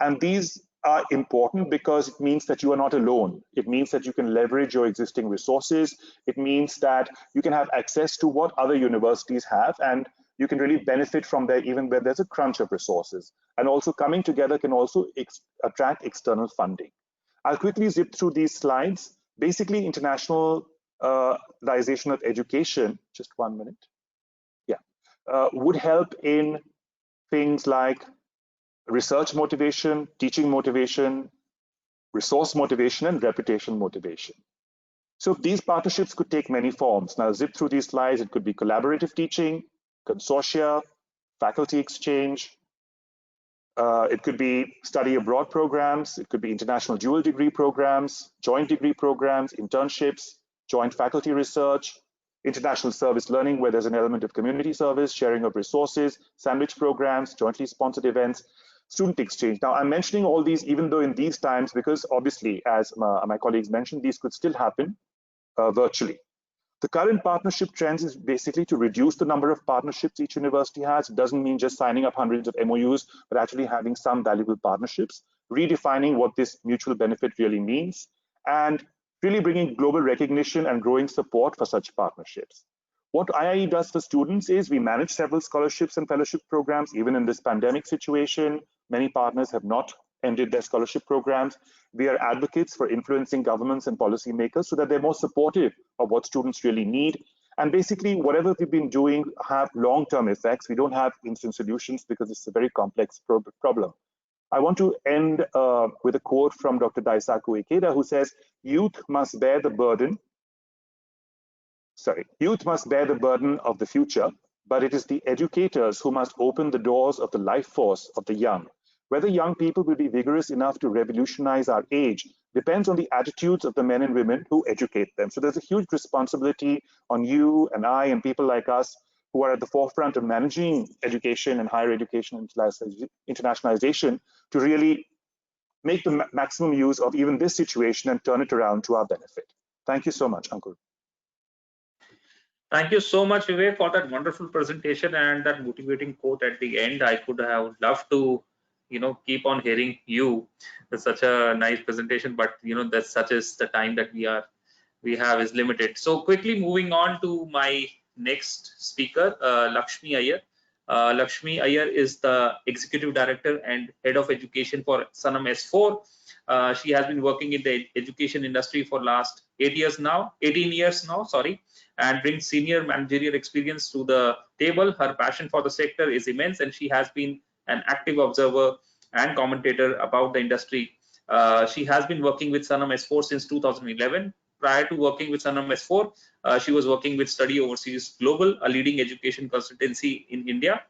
And these are important because it means that you are not alone. It means that you can leverage your existing resources. It means that you can have access to what other universities have, and you can really benefit from there even where there's a crunch of resources. And also coming together can also attract external funding. I'll quickly zip through these slides. Basically, internationalization of education, just 1 minute, would help in things like research motivation, teaching motivation, resource motivation, and reputation motivation. So these partnerships could take many forms. Now, zip through these slides. It could be collaborative teaching, consortia, faculty exchange. It could be study abroad programs. It could be international dual degree programs, joint degree programs, internships, joint faculty research, international service learning, where there's an element of community service, sharing of resources, sandwich programs, jointly sponsored events, student exchange. Now, I'm mentioning all these even though in these times, because obviously, as my colleagues mentioned, these could still happen virtually. The current partnership trends is basically to reduce the number of partnerships each university has. It doesn't mean just signing up hundreds of MOUs, but actually having some valuable partnerships, redefining what this mutual benefit really means, and really bringing global recognition and growing support for such partnerships. What IIE does for students is we manage several scholarships and fellowship programs. Even in this pandemic situation, many partners have not ended their scholarship programs. We are advocates for influencing governments and policymakers so that they're more supportive of what students really need. And basically, whatever we've been doing have long-term effects. We don't have instant solutions because it's a very complex problem. I want to end with a quote from Dr. Daisaku Ikeda, who says, youth must bear the burden of the future, but it is the educators who must open the doors of the life force of the young. Whether young people will be vigorous enough to revolutionize our age depends on the attitudes of the men and women who educate them. So there's a huge responsibility on you and I and people like us who are at the forefront of managing education and higher education internationalization to really make the maximum use of even this situation and turn it around to our benefit. Thank you so much, Ankur. Thank you so much, Vivek, for that wonderful presentation and that motivating quote at the end. I could have loved to, keep on hearing you. It's such a nice presentation, but that's such is the time that we have is limited. So quickly moving on to my next speaker, Lakshmi Iyer. Lakshmi Iyer is the Executive Director and Head of Education for Sannam S4. She has been working in the education industry for last 18 years now, sorry, and brings senior managerial experience to the table. Her passion for the sector is immense, and she has been an active observer and commentator about the industry. She has been working with Sannam S4 since 2011. Prior to working with Sannam S4, she was working with Study Overseas Global, a leading education consultancy in India.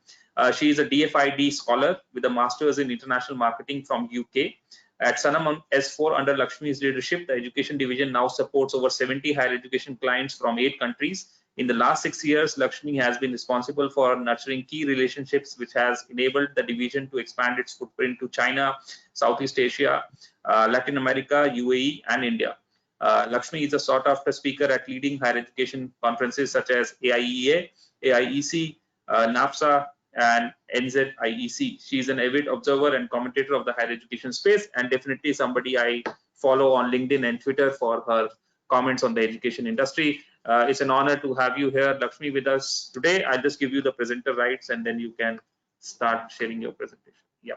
She is a DFID scholar with a master's in international marketing from UK. At Sannam S4, under Lakshmi's leadership, the education division now supports over 70 higher education clients from 8 countries. In the last 6 years, Lakshmi has been responsible for nurturing key relationships, which has enabled the division to expand its footprint to China, Southeast Asia, Latin America, UAE, and India. Lakshmi is a sought-after speaker at leading higher education conferences such as AIEA, AIEC, NAFSA, and NZIEC. She is an avid observer and commentator of the higher education space, and definitely somebody I follow on LinkedIn and Twitter for her comments on the education industry. It's an honor to have you here, Lakshmi, with us today. I'll just give you the presenter rights, and then you can start sharing your presentation. Yeah,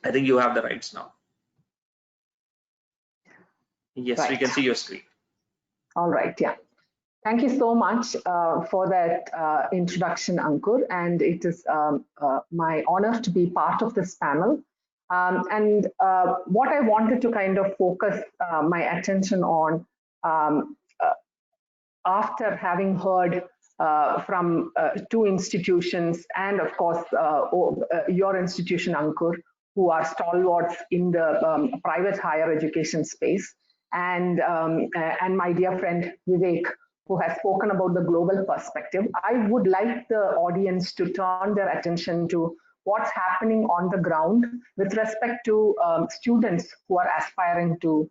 I think you have the rights now. Yes, right. We can see your screen. All right, yeah. Thank you so much for that introduction, Ankur, and it is my honor to be part of this panel. What I wanted to kind of focus my attention on after having heard from 2 institutions and of course your institution, Ankur, who are stalwarts in the private higher education space, and my dear friend Vivek, who has spoken about the global perspective. I would like the audience to turn their attention to what's happening on the ground with respect to students who are aspiring to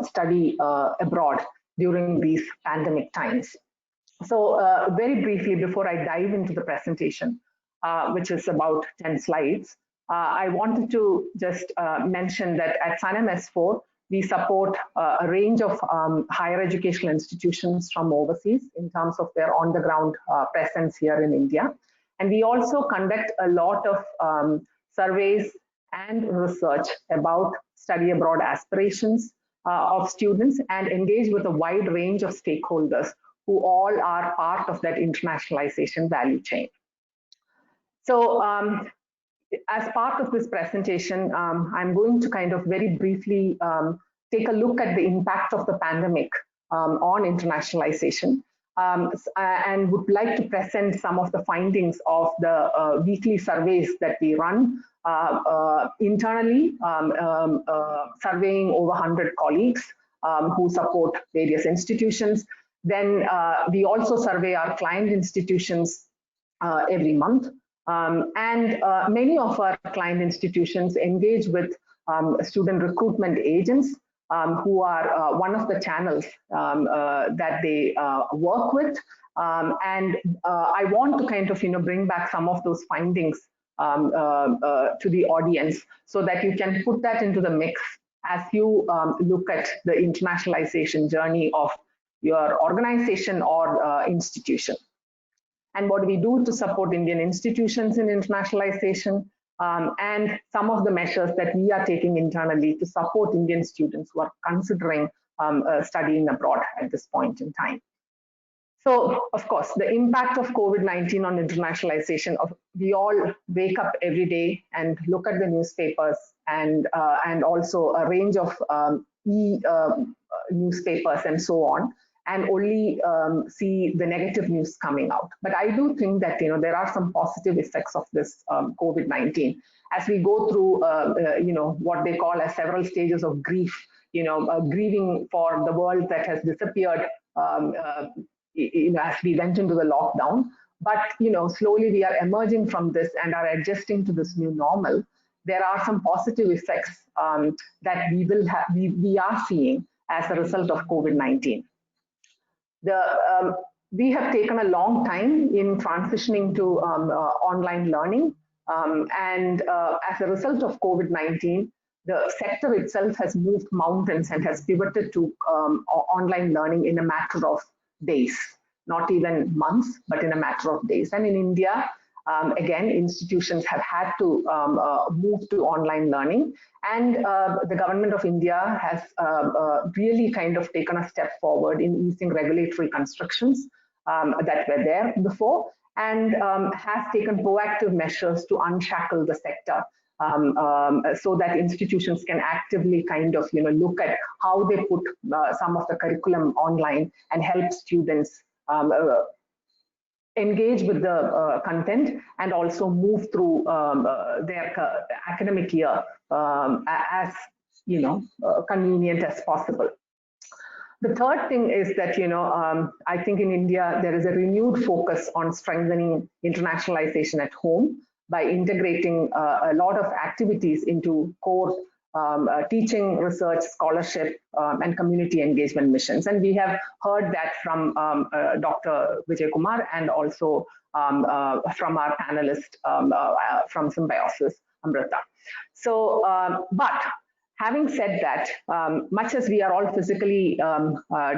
study abroad during these pandemic times. So very briefly, before I dive into the presentation, which is about 10 slides, I wanted to just mention that at Sannam S4, we support a range of higher educational institutions from overseas in terms of their on-the-ground presence here in India. And we also conduct a lot of surveys and research about study abroad aspirations of students, and engage with a wide range of stakeholders who all are part of that internationalization value chain. So as part of this presentation, I'm going to kind of very briefly take a look at the impact of the pandemic on internationalization, and would like to present some of the findings of the weekly surveys that we run internally, surveying over 100 colleagues who support various institutions. Then we also survey our client institutions every month. Many of our client institutions engage with student recruitment agents who are one of the channels that they work with. I want to kind of, bring back some of those findings to the audience so that you can put that into the mix as you look at the internationalization journey of your organization or institution. And what we do to support Indian institutions in internationalization, and some of the measures that we are taking internally to support Indian students who are considering studying abroad at this point in time. So, of course, the impact of COVID-19 on internationalization, we all wake up every day and look at the newspapers and also a range of newspapers and so on, and only see the negative news coming out. But I do think that there are some positive effects of this COVID-19 as we go through what they call as several stages of grief. Grieving for the world that has disappeared as we went into the lockdown. But slowly we are emerging from this and are adjusting to this new normal. There are some positive effects that we are seeing as a result of COVID-19. We have taken a long time in transitioning to online learning, and as a result of COVID-19, the sector itself has moved mountains and has pivoted to online learning in a matter of days, not even months, but in a matter of days. And in India, again, institutions have had to move to online learning, and the government of India has really kind of taken a step forward in easing regulatory constrictions that were there before, and has taken proactive measures to unshackle the sector. So that institutions can actively kind of look at how they put some of the curriculum online and help students engage with the content and also move through their academic year as convenient as possible. The third thing is that, I think in India, there is a renewed focus on strengthening internationalization at home by integrating a lot of activities into core teaching, research, scholarship, and community engagement missions. And we have heard that from Dr. Vijay Kumar and also from our panelist from Symbiosis, Amruta. So, but having said that, much as we are all physically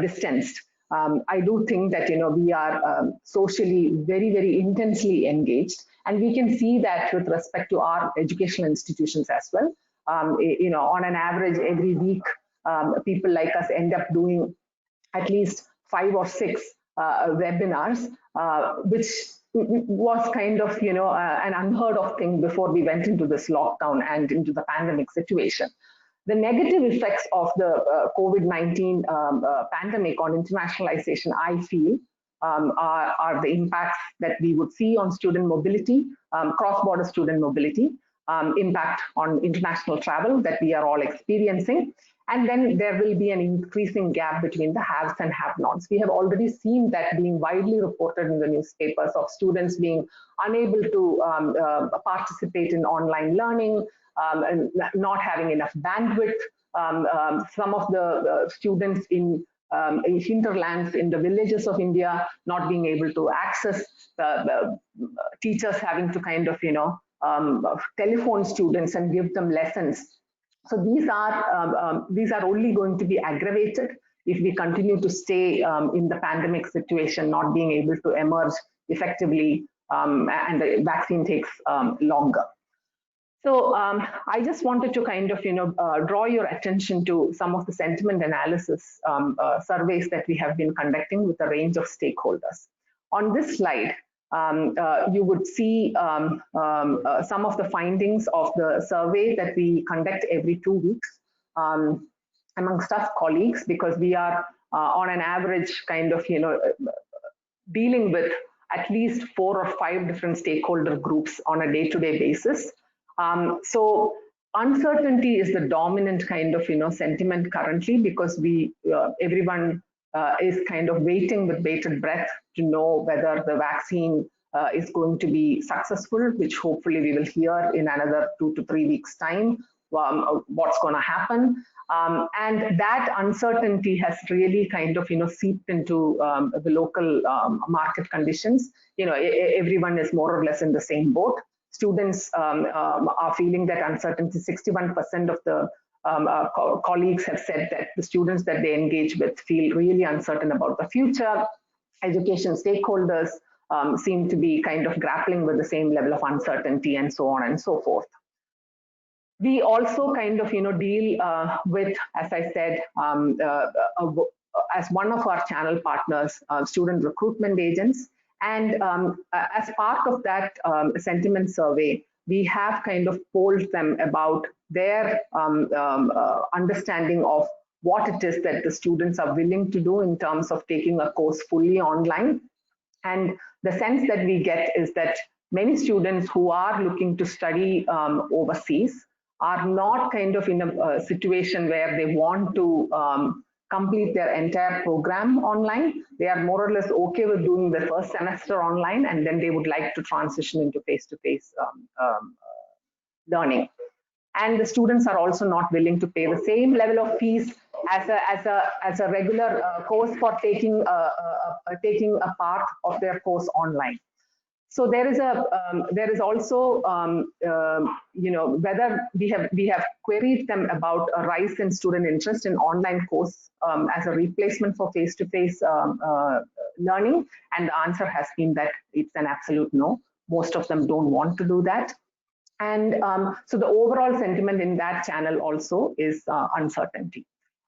distanced, I do think that we are socially very, very intensely engaged, and we can see that with respect to our educational institutions as well. On an average, every week, people like us end up doing at least 5 or 6 webinars, which was kind of an unheard of thing before we went into this lockdown and into the pandemic situation. The negative effects of the COVID-19 pandemic on internationalization, I feel, are the impacts that we would see on student mobility, cross-border student mobility, impact on international travel that we are all experiencing. And then there will be an increasing gap between the haves and have-nots. We have already seen that being widely reported in the newspapers of students being unable to participate in online learning, and not having enough bandwidth. Some of the students in hinterlands in the villages of India not being able to access the teachers having to kind of telephone students and give them lessons. So these are only going to be aggravated if we continue to stay in the pandemic situation, not being able to emerge effectively, and the vaccine takes longer. So I just wanted to kind of draw your attention to some of the sentiment analysis surveys that we have been conducting with a range of stakeholders. On this slide, you would see some of the findings of the survey that we conduct every 2 weeks amongst us colleagues, because we are on an average kind of dealing with at least 4 or 5 different stakeholder groups on a day-to-day basis. So uncertainty is the dominant kind of sentiment currently, because everyone is kind of waiting with bated breath to know whether the vaccine is going to be successful, which hopefully we will hear in another 2 to 3 weeks' time, what's going to happen. And that uncertainty has really kind of seeped into the local market conditions. Everyone is more or less in the same boat. Students are feeling that uncertainty. 61% of the colleagues have said that the students that they engage with feel really uncertain about the future. Education stakeholders seem to be kind of grappling with the same level of uncertainty, and so on and so forth. We also kind of deal with, as I said, as one of our channel partners, student recruitment agents. And as part of that sentiment survey, we have kind of polled them about their understanding of what it is that the students are willing to do in terms of taking a course fully online. And the sense that we get is that many students who are looking to study overseas are not kind of in a situation where they want to complete their entire program online. They are more or less okay with doing the first semester online, and then they would like to transition into face-to-face learning. And the students are also not willing to pay the same level of fees as a regular course for taking a part of their course online. So there is also whether we have queried them about a rise in student interest in online course as a replacement for face-to-face learning, and the answer has been that it's an absolute no. most of them don't want to do that. And so the overall sentiment in that channel also is uncertainty.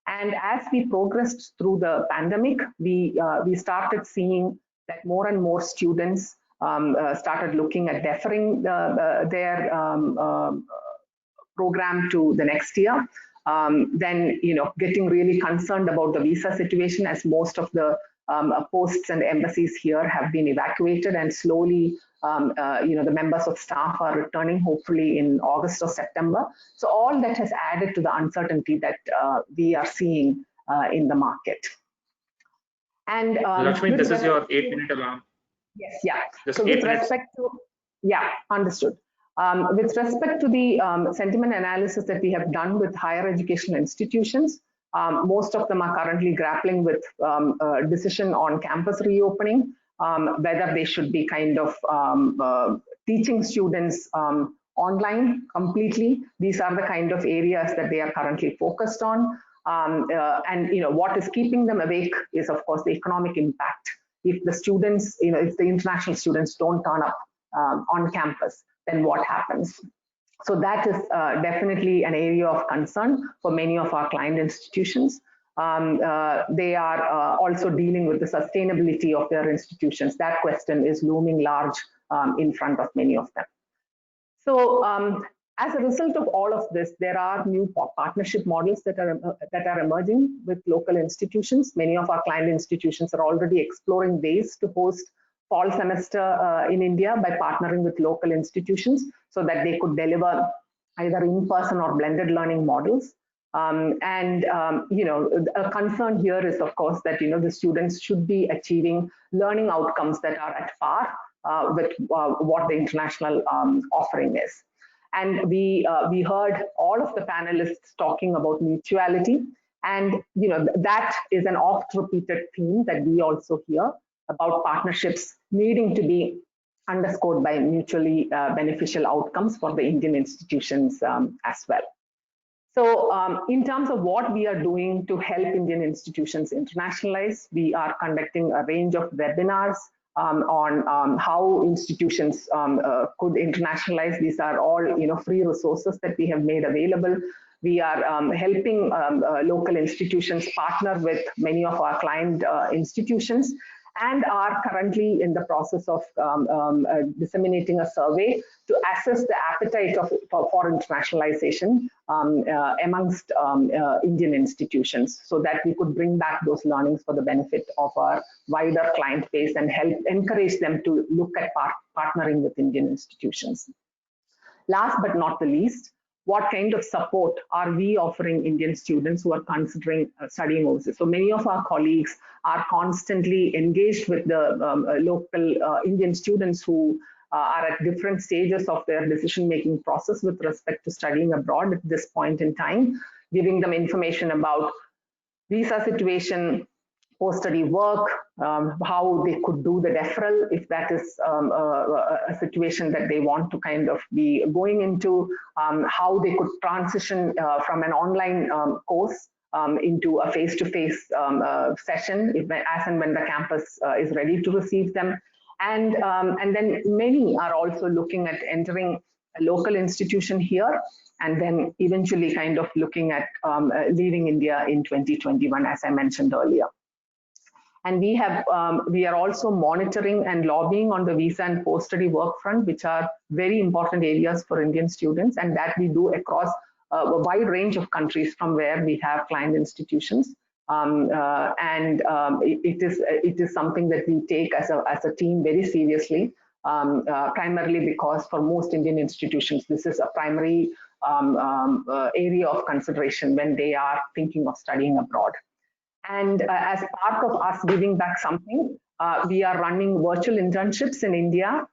And as we progressed through the pandemic, we started seeing that more and more students started looking at deferring their program to the next year. Then, getting really concerned about the visa situation, as most of the posts and embassies here have been evacuated, and slowly, the members of staff are returning, hopefully in August or September. So all that has added to the uncertainty that we are seeing in the market. And Lakshmi, this is your 8-minute alarm. Yes, yeah. Just so with 8 minutes. respect to, yeah, understood. With respect to the sentiment analysis that we have done with higher educational institutions, most of them are currently grappling with a decision on campus reopening, whether they should be kind of teaching students online completely. These are the kind of areas that they are currently focused on. And what is keeping them awake is, of course, the economic impact. If the students, if the international students don't turn up on campus, then what happens? So that is definitely an area of concern for many of our client institutions. They are also dealing with the sustainability of their institutions. That question is looming large in front of many of them. So as a result of all of this, there are new partnership models that are emerging with local institutions. Many of our client institutions are already exploring ways to host fall semester in India by partnering with local institutions so that they could deliver either in-person or blended learning models. A concern here is, of course, that the students should be achieving learning outcomes that are at par with what the international offering is. And we heard all of the panelists talking about mutuality, and that is an oft-repeated theme that we also hear about partnerships needing to be underscored by mutually beneficial outcomes for the Indian institutions as well. So in terms of what we are doing to help Indian institutions internationalize, we are conducting a range of webinars on how institutions could internationalize. These are all free resources that we have made available. We are helping local institutions partner with many of our client institutions, and are currently in the process of disseminating a survey to assess the appetite for internationalization amongst Indian institutions, so that we could bring back those learnings for the benefit of our wider client base and help encourage them to look at partnering with Indian institutions. Last but not the least, what kind of support are we offering Indian students who are considering studying overseas? So many of our colleagues are constantly engaged with the local Indian students who are at different stages of their decision-making process with respect to studying abroad at this point in time, giving them information about visa situation, post-study work, how they could do the deferral if that is a situation that they want to kind of be going into, how they could transition from an online course into a face-to-face session as and when the campus is ready to receive them. And then many are also looking at entering a local institution here, and then eventually kind of looking at leaving India in 2021, as I mentioned earlier. And we are also monitoring and lobbying on the visa and post-study work front, which are very important areas for Indian students, and that we do across a wide range of countries from where we have client institutions. It is something that we take as a team very seriously, primarily because for most Indian institutions, this is a primary area of consideration when they are thinking of studying abroad. And as part of us giving back something, we are running virtual internships in India,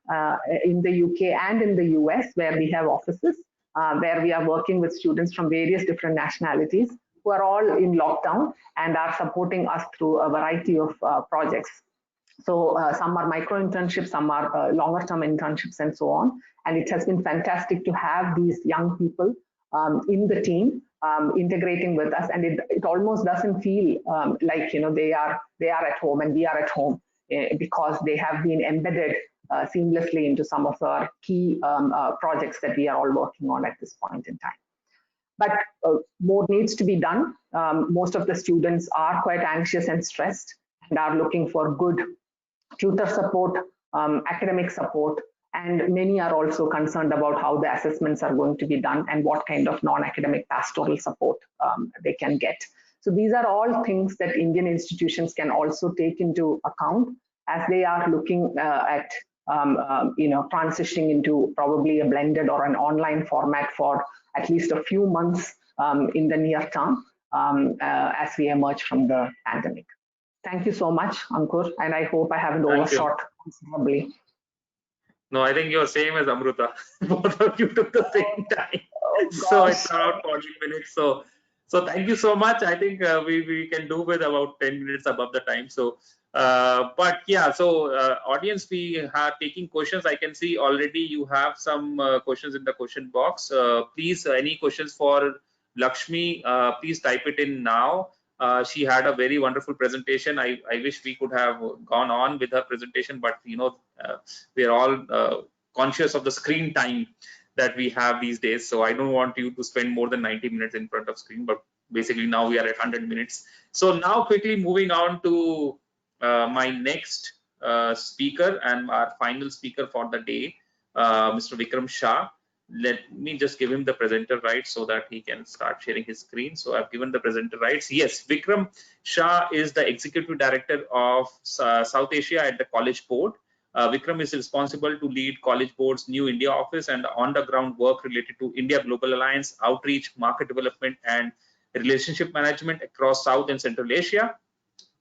in the UK and in the US, where we have offices, where we are working with students from various different nationalities who are all in lockdown and are supporting us through a variety of projects. So some are micro internships, some are longer term internships, and so on. And it has been fantastic to have these young people in the team integrating with us, and it almost doesn't feel like they are at home and we are at home, because they have been embedded seamlessly into some of our key projects that we are all working on at this point in time. But more needs to be done. Most of the students are quite anxious and stressed and are looking for good tutor support, academic support, and many are also concerned about how the assessments are going to be done and what kind of non-academic pastoral support they can get. So these are all things that Indian institutions can also take into account as they are looking at transitioning into probably a blended or an online format for at least a few months in the near term as we emerge from the pandemic. Thank you so much, Ankur, and I hope I haven't overshot considerably. No, I think you're same as Amruta. Both of you took the same time. So it's around 40 minutes. So thank you so much. I think we can do with about 10 minutes above the time. So, but yeah, so audience, we are taking questions. I can see already you have some questions in the question box. Please, any questions for Lakshmi, please type it in now. She had a very wonderful presentation. I wish we could have gone on with her presentation, but we are all conscious of the screen time that we have these days. So I don't want you to spend more than 90 minutes in front of screen, but basically now we are at 100 minutes. So now quickly moving on to my next speaker and our final speaker for the day, Mr. Vikram Shah. Let me just give him the presenter rights so that he can start sharing his screen. So I've given the presenter rights. Yes, Vikram Shah is the Executive Director of South Asia at the College Board. Vikram is responsible to lead College Board's New India office and the on-the-ground work related to India Global Alliance, outreach, market development, and relationship management across South and Central Asia.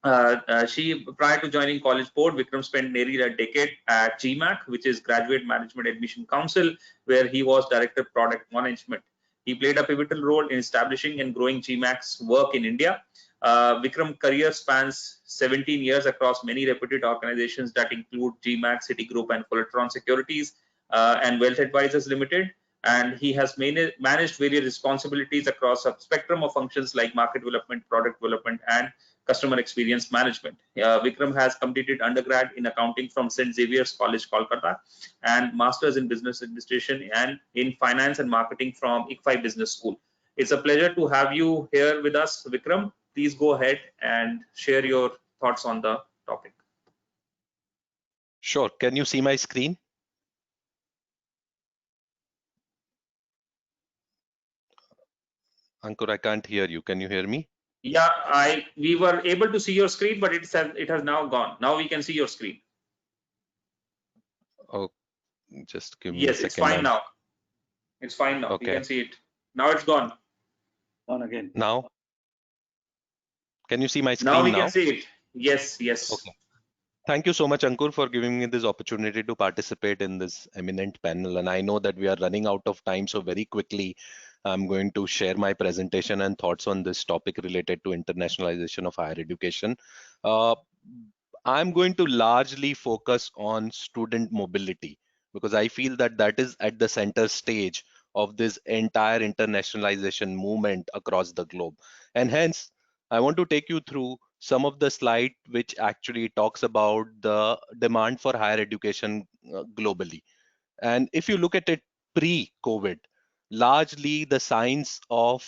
Prior to joining College Board, Vikram spent nearly a decade at GMAC, which is Graduate Management Admission Council, where he was Director of Product Management. He played a pivotal role in establishing and growing GMAC's work in India. Vikram's career spans 17 years across many reputed organizations that include GMAC, Citigroup, and Coletron Securities and Wealth Advisors Limited. And he has managed various responsibilities across a spectrum of functions like market development, product development, and customer experience management. Vikram has completed undergrad in accounting from St. Xavier's College, Kolkata, and master's in business administration and in finance and marketing from ICFI Business School. It's a pleasure to have you here with us, Vikram. Please go ahead and share your thoughts on the topic. Sure. Can you see my screen? Ankur, I can't hear you. Can you hear me? Yeah, we were able to see your screen, but it has now gone. Now we can see your screen. Oh, just give me a second. Yes, it's fine now. It's fine now. Okay. You can see it. Now it's gone. Gone again. Now? Can you see my screen now? now? We can see it. Yes, yes. Okay. Thank you so much, Ankur, for giving me this opportunity to participate in this eminent panel. And I know that we are running out of time, so very quickly, I'm going to share my presentation and thoughts on this topic related to internationalization of higher education. I'm going to largely focus on student mobility because I feel that that is at the center stage of this entire internationalization movement across the globe. And hence, I want to take you through some of the slide which actually talks about the demand for higher education globally. And if you look at it pre-COVID, largely the signs of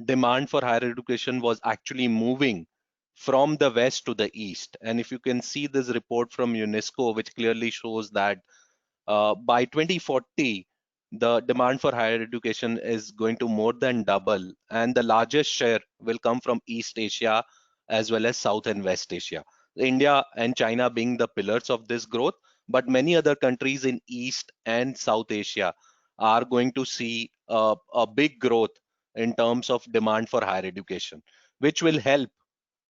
demand for higher education was actually moving from the west to the east. And if you can see this report from UNESCO, which clearly shows that by 2040, the demand for higher education is going to more than double, and the largest share will come from East Asia as well as South and West Asia. India and China being the pillars of this growth, but many other countries in East and South Asia are going to see a big growth in terms of demand for higher education, which will help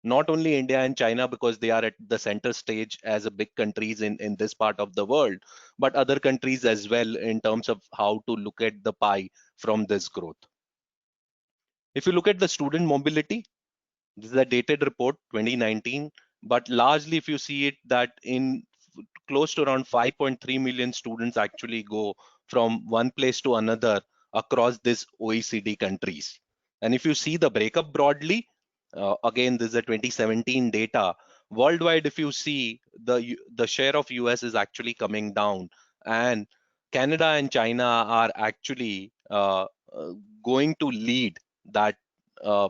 not only India and China because they are at the center stage as a big countries in this part of the world, but other countries as well in terms of how to look at the pie from this growth. If you look at the student mobility, this is a dated report 2019, but largely if you see it that in close to around 5.3 million students actually go from one place to another across these OECD countries. And if you see the breakup broadly, again, this is a 2017 data. Worldwide, if you see, the share of US is actually coming down, and Canada and China are actually going to lead that uh,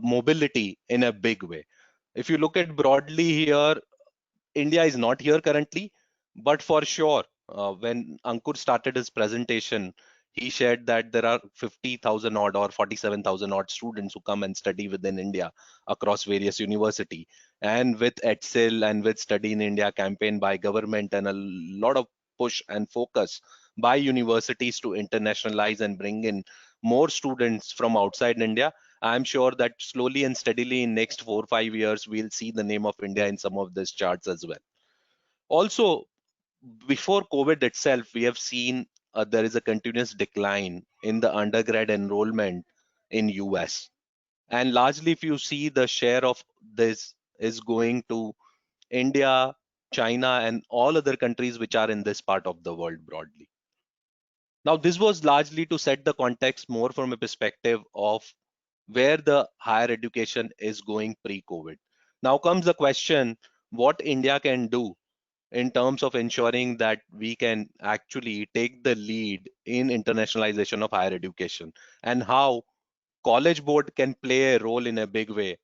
mobility in a big way. If you look at broadly here, India is not here currently, but for sure, when Ankur started his presentation, he shared that there are 50,000 odd or 47,000 odd students who come and study within India across various university. And with ETSIL and with Study in India campaign by government and a lot of push and focus by universities to internationalize and bring in more students from outside India, I'm sure that slowly and steadily in next 4 or 5 years, we'll see the name of India in some of these charts as well. Also, before COVID itself, we have seen there is a continuous decline in the undergrad enrollment in US. And largely, if you see, the share of this is going to India, China, and all other countries which are in this part of the world broadly. Now, this was largely to set the context more from a perspective of where the higher education is going pre-COVID. Now comes the question, what India can do in terms of ensuring that we can actually take the lead in internationalization of higher education, and how College Board can play a role in a big way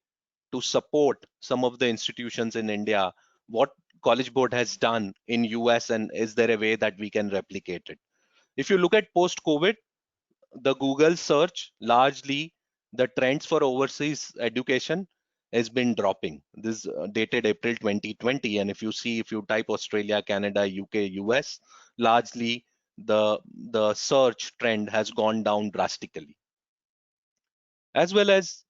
to support some of the institutions in India, what College Board has done in US, and is there a way that we can replicate it? If you look at post-COVID, the Google search, largely the trends for overseas education has been dropping. This dated April 2020, and if you see, if you type Australia, Canada, UK, US, largely the search trend has gone down drastically. As well as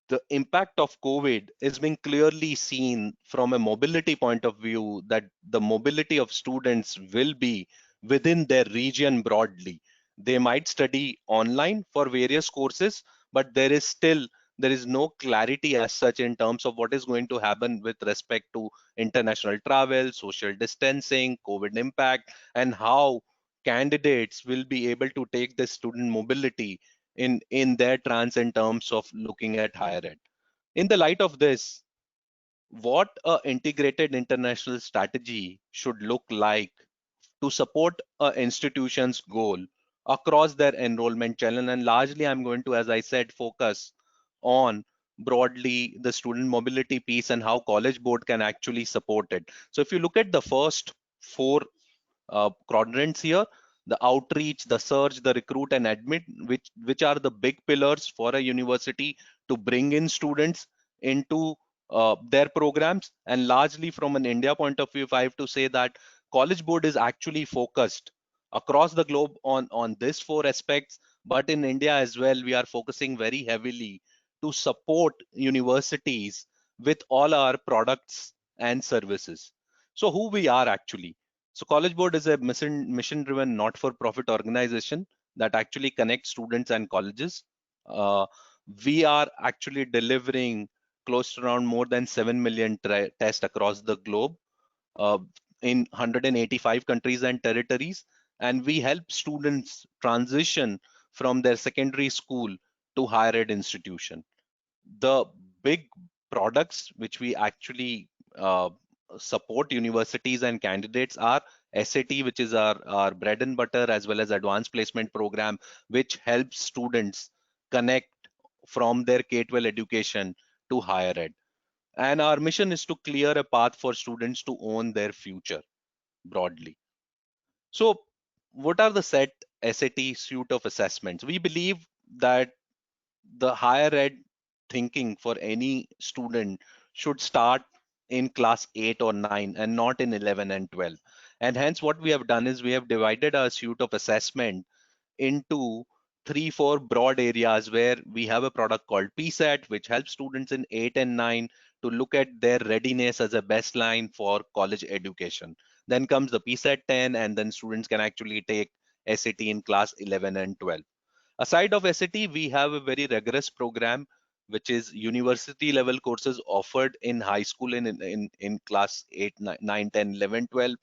the impact of COVID is being clearly seen from a mobility point of view, that the mobility of students will be within their region broadly. They might study online for various courses, but there is no clarity as such in terms of what is going to happen with respect to international travel, social distancing, COVID impact, and how candidates will be able to take the student mobility in their trance in terms of looking at higher ed. In the light of this, what a integrated international strategy should look like to support a institution's goal across their enrollment channel, and largely I'm going to, as I said, focus on broadly the student mobility piece and how College Board can actually support it. So if you look at the first four quadrants here, the outreach, the search, the recruit, and admit, which are the big pillars for a university to bring in students into their programs. And largely from an India point of view, if I have to say that College Board is actually focused across the globe on these four aspects, but in India as well, we are focusing very heavily to support universities with all our products and services. So who we are actually. So College Board is a mission-driven, not-for-profit organization that actually connects students and colleges. Uh, we are actually delivering close to around more than 7 million tests across the globe uh, in 185 countries and territories. And we help students transition from their secondary school to higher ed institution. The big products which we actually support universities and candidates are SAT, which is our bread and butter, as well as advanced placement program, which helps students connect from their K-12 education to higher ed. And our mission is to clear a path for students to own their future broadly. So what are the set SAT suite of assessments? We believe that the higher ed thinking for any student should start in class 8 or 9 and not in 11 and 12. And hence what we have done is we have divided our suite of assessment into 3 4 broad areas, where we have a product called PSAT, which helps students in 8 and 9 to look at their readiness as a baseline for college education. Then comes the PSAT 10, and then students can actually take SAT in class 11 and 12. Aside of SAT, we have a very rigorous program, which is university level courses offered in high school and in class 8, 9, 10, 11, 12.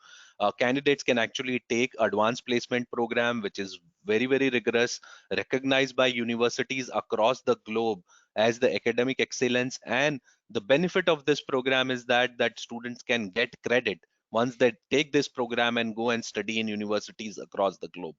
Candidates can actually take advanced placement program, which is very, very rigorous, recognized by universities across the globe as the academic excellence. And the benefit of this program is that students can get credit once they take this program and go and study in universities across the globe.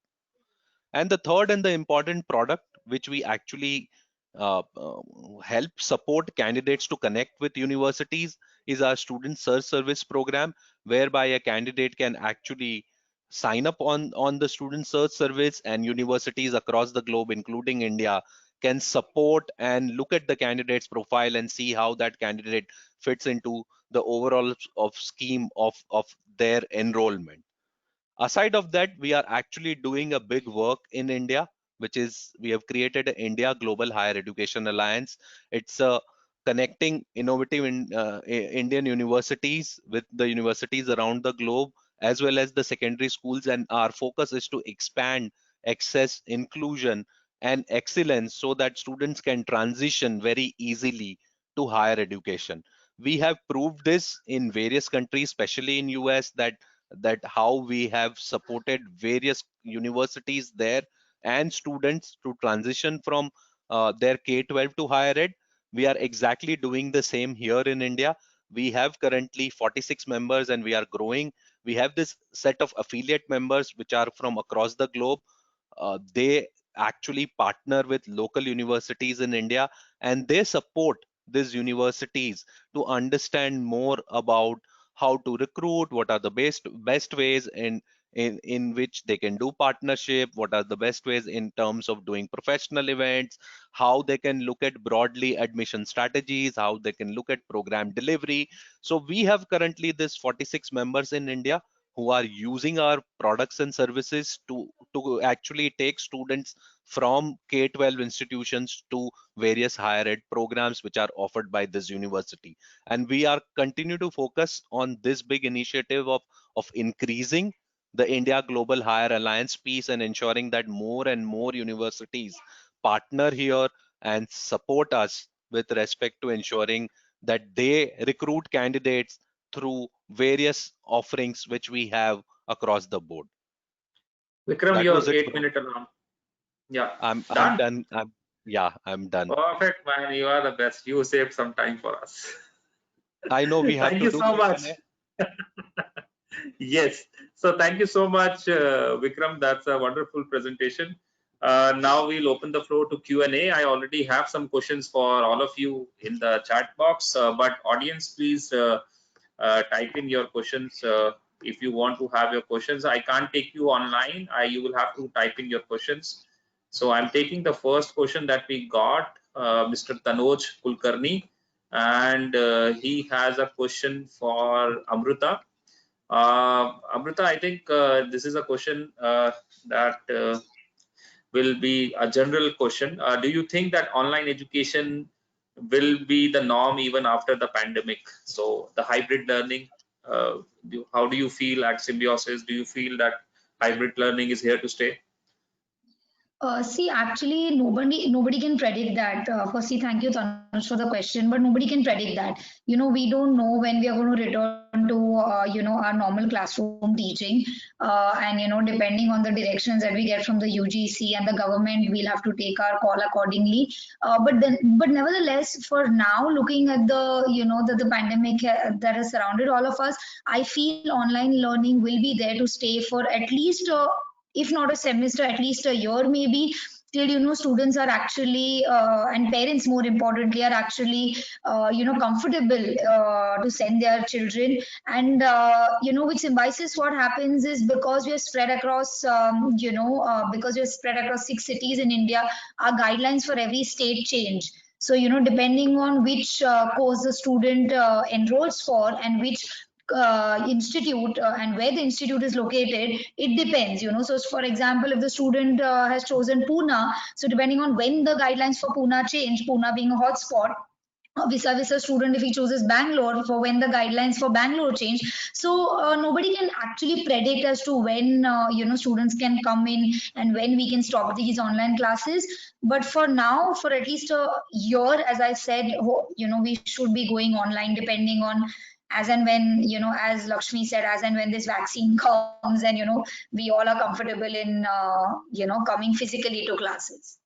And the third and the important product which we actually help support candidates to connect with universities is our student search service program, whereby a candidate can actually sign up on the student search service, and universities across the globe, including India, can support and look at the candidate's profile and see how that candidate fits into the overall of scheme of their enrollment. Aside of that, we are actually doing a big work in India, which is we have created an India Global Higher Education Alliance. It's a connecting innovative Indian universities with the universities around the globe, as well as the secondary schools. And our focus is to expand access, inclusion, and excellence so that students can transition very easily to higher education. We have proved this in various countries, especially in US, that how we have supported various universities there and students to transition from their K-12 to higher ed. We are exactly doing the same here in India. We have currently 46 members and we are growing. We have this set of affiliate members which are from across the globe. They actually partner with local universities in India, and they support these universities to understand more about how to recruit, what are the best ways in which they can do partnership, what are the best ways in terms of doing professional events, how they can look at broadly admission strategies, how they can look at program delivery. So we have currently this 46 members in India who are using our products and services to actually take students from K-12 institutions to various higher ed programs which are offered by this university. And we are continue to focus on this big initiative of increasing the India Global Higher Alliance piece and ensuring that more and more universities partner here and support us with respect to ensuring that they recruit candidates through various offerings which we have across the board. Vikram, That was your it 8 minute alarm. Yeah, I'm done. done. I'm done. Perfect, man. You are the best. You saved some time for us. I know we have Thank to you do so much. Q&A. Yes. So thank you so much, Vikram. That's a wonderful presentation. Now we'll open the floor to Q&A. I already have some questions for all of you in the chat box, but audience, please type in your questions if you want to have your questions. I can't take you online. You will have to type in your questions. So I'm taking the first question that we got, Mr. Tanoj Kulkarni, and he has a question for Amruta. Amruta, I think this is a question that will be a general question. Do you think that online education will be the norm even after the pandemic? So the hybrid learning, how do you feel at Symbiosis? Do you feel that hybrid learning is here to stay? See, actually, nobody can predict that. Firstly, thank you, Tanush, for the question, but nobody can predict that. We don't know when we are going to return to, our normal classroom teaching. And, depending on the directions that we get from the UGC and the government, we'll have to take our call accordingly. But nevertheless, for now, looking at the pandemic that has surrounded all of us, I feel online learning will be there to stay for at least if not a semester, at least a year maybe, till students are actually and parents more importantly are actually comfortable to send their children. And with Symbiosis, what happens is because we are spread across because we are spread across 6 cities in India, our guidelines for every state change. So depending on which course the student enrolls for and which institute and where the institute is located, it depends. So for example, if the student has chosen Pune, so depending on when the guidelines for Pune change, Pune being a hotspot, vis-a-vis a student if he chooses Bangalore, for when the guidelines for Bangalore change. So nobody can actually predict as to when students can come in and when we can stop these online classes. But for now, for at least a year, as I said, we should be going online depending on as and when, as Lakshmi said, as and when this vaccine comes and, we all are comfortable in, coming physically to classes.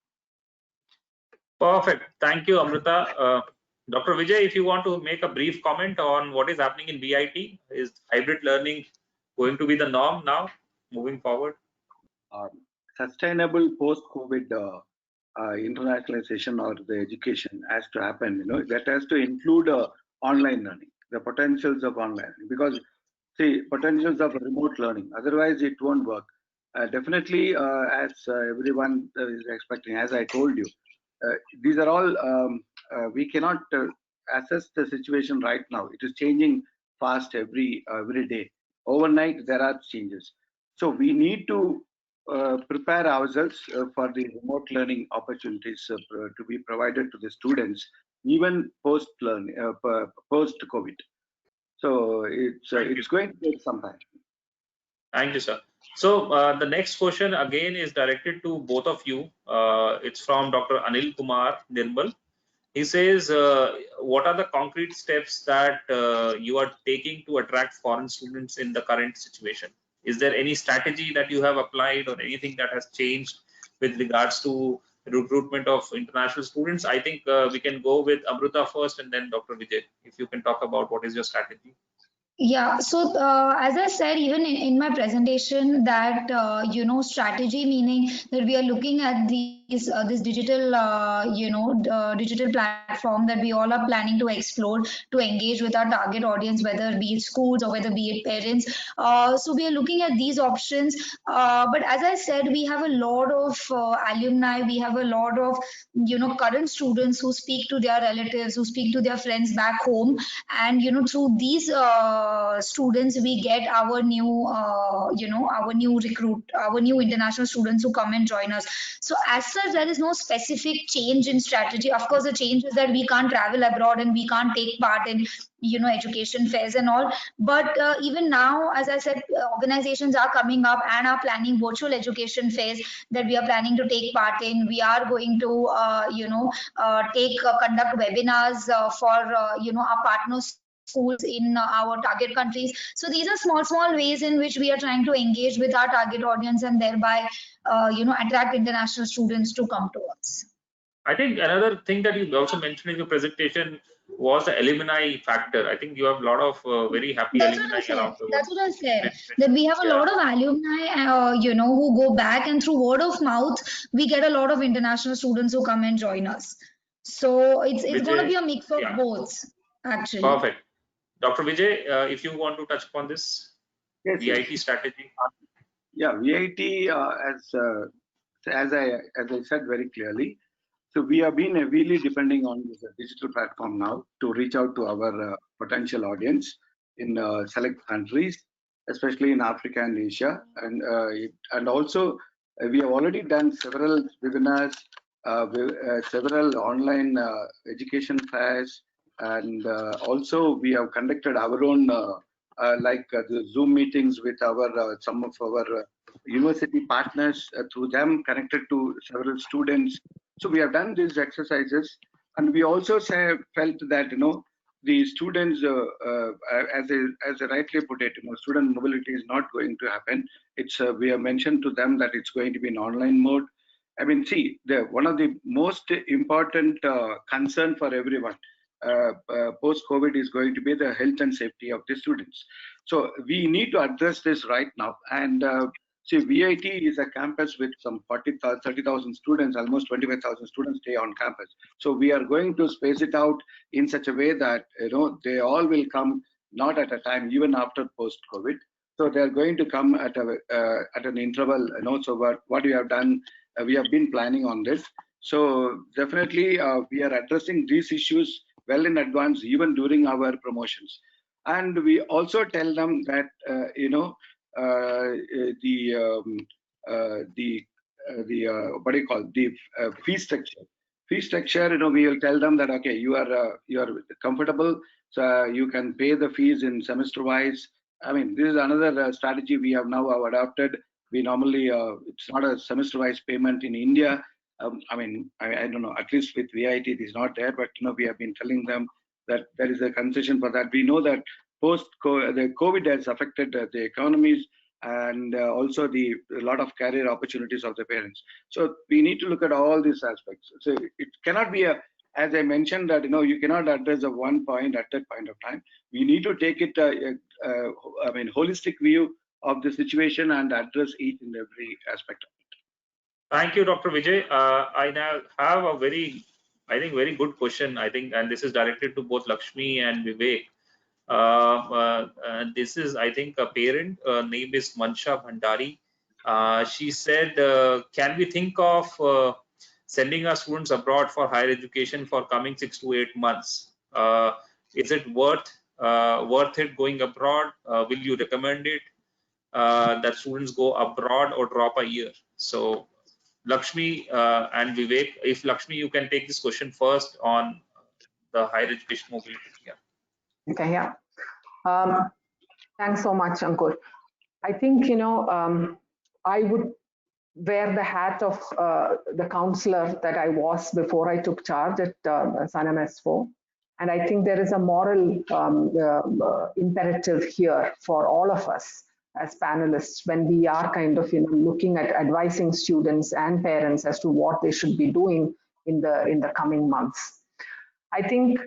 Perfect. Thank you, Amruta. Dr. Vijay, if you want to make a brief comment on what is happening in VIT, is hybrid learning going to be the norm now, moving forward? Sustainable post-COVID internationalization or the education has to happen. That has to include online learning, the potentials of online, because see, potentials of remote learning. Otherwise, it won't work. Definitely, as everyone is expecting, as I told you, these are all we cannot assess the situation right now. It is changing fast every day. Overnight, there are changes. So we need to prepare ourselves for the remote learning opportunities to be provided to the students, even post COVID. So it's going to take some time. Thank you, sir. So the next question again is directed to both of you. It's from Dr. Anil Kumar Nirmal. He says, what are the concrete steps that you are taking to attract foreign students in the current situation? Is there any strategy that you have applied or anything that has changed with regards to recruitment of international students? I think we can go with Amruta first and then Dr. Vijay, if you can talk about what is your strategy. Yeah, so as I said, even in my presentation, that strategy, meaning that we are looking at this digital digital platform that we all are planning to explore to engage with our target audience, whether be it schools or whether be it parents. So we are looking at these options. But as I said, we have a lot of alumni, we have a lot of current students who speak to their relatives, who speak to their friends back home, and through these students we get our new our new international students who come and join us. So as such, there is no specific change in strategy. Of course, the change is that we can't travel abroad and we can't take part in education fairs and all. But even now, as I said, organizations are coming up and are planning virtual education fairs that we are planning to take part in. We are going to conduct webinars for our partners schools in our target countries. So these are small ways in which we are trying to engage with our target audience and thereby attract international students to come to us. I think another thing that you also mentioned in your presentation was the alumni factor. I think you have a lot of very happy alumni around the world. That's what I said. That we have a lot of alumni, who go back, and through word of mouth, we get a lot of international students who come and join us. So it's going to be a mix of both, actually. Perfect. Dr. Vijay, if you want to touch upon this VIT strategy. Yeah, VIT, as I said very clearly, so we have been heavily depending on this digital platform now to reach out to our potential audience in select countries, especially in Africa and Asia, and also we have already done several webinars, several online education fairs, and also we have conducted our own the Zoom meetings with our some of our university partners, through them connected to several students. So we have done these exercises, and we also felt that the students, as I rightly put it, student mobility is not going to happen. It's we have mentioned to them that it's going to be in online mode. I mean, see, one of the most important concern for everyone post-COVID is going to be the health and safety of the students. So we need to address this right now. And see, VIT is a campus with some 30,000 students, almost 25,000 students stay on campus. So we are going to space it out in such a way that they all will come not at a time, even after post-COVID. So they are going to come at an interval. So what we have done, we have been planning on this. So definitely we are addressing these issues well in advance, even during our promotions. And we also tell them that what do you call the fee structure. Fee structure, we will tell them that okay, you are comfortable, so you can pay the fees in semester wise. I mean, this is another strategy we have now adopted. We normally it's not a semester wise payment in India. I mean, I don't know, at least with VIT it is not there, but we have been telling them that there is a concession for that. We know that the COVID has affected the economies and also a lot of career opportunities of the parents. So we need to look at all these aspects. So it cannot be as I mentioned that you cannot address a one point at that point of time. We need to take it holistic view of the situation and address each and every aspect of it. Thank you, Dr. Vijay. I now have a very good question. And this is directed to both Lakshmi and Vivek. This is, I think, a parent. Name is Mansha Bhandari. She said, "Can we think of sending our students abroad for higher education for coming 6 to 8 months? Is it worth it going abroad? Will you recommend it that students go abroad or drop a year?" So, Lakshmi and Vivek, if Lakshmi, you can take this question first on the higher education mobility. Yeah. Okay, yeah. Thanks so much, Ankur. I think, I would wear the hat of the counselor that I was before I took charge at Sannam S4. And I think there is a moral imperative here for all of us as panelists when we are kind of looking at advising students and parents as to what they should be doing in the coming months. I think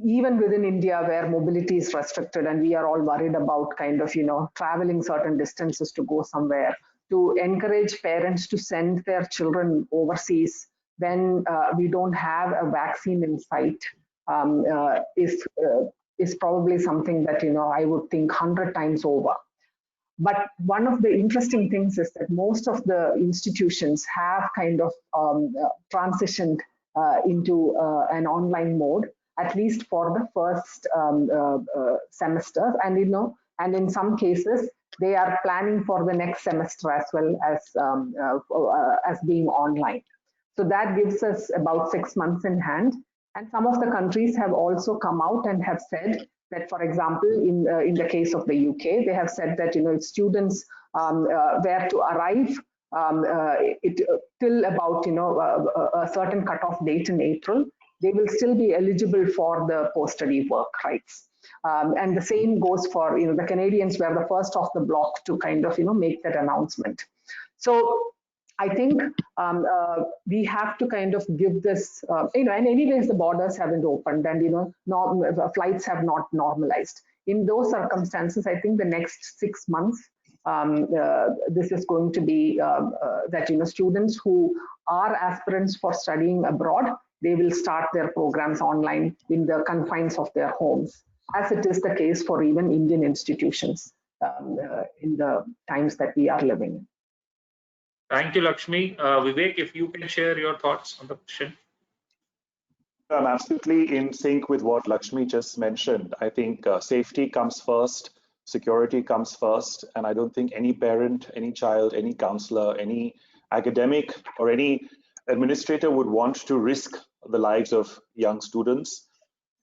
even within India, where mobility is restricted and we are all worried about kind of traveling certain distances to go somewhere, to encourage parents to send their children overseas when we don't have a vaccine in sight is probably something that I would think 100 times over. But one of the interesting things is that most of the institutions have kind of transitioned into an online mode, at least for the first semester. And in some cases, they are planning for the next semester as well as being online. So that gives us about 6 months in hand. And some of the countries have also come out and have said that, for example, in the case of the UK, they have said that if students were to arrive till about a certain cutoff date in April, they will still be eligible for the post-study work rights. And the same goes for the Canadians were the first off the block to kind of make that announcement. So I think we have to kind of give this, and anyways, the borders haven't opened and, flights have not normalized. In those circumstances, I think the next 6 months, this is going to be that, students who are aspirants for studying abroad, they will start their programs online in the confines of their homes, as it is the case for even Indian institutions in the times that we are living in. Thank you, Lakshmi. Vivek, if you can share your thoughts on the question. I'm absolutely in sync with what Lakshmi just mentioned. I think safety comes first, security comes first, and I don't think any parent, any child, any counselor, any academic, or any administrator would want to risk the lives of young students,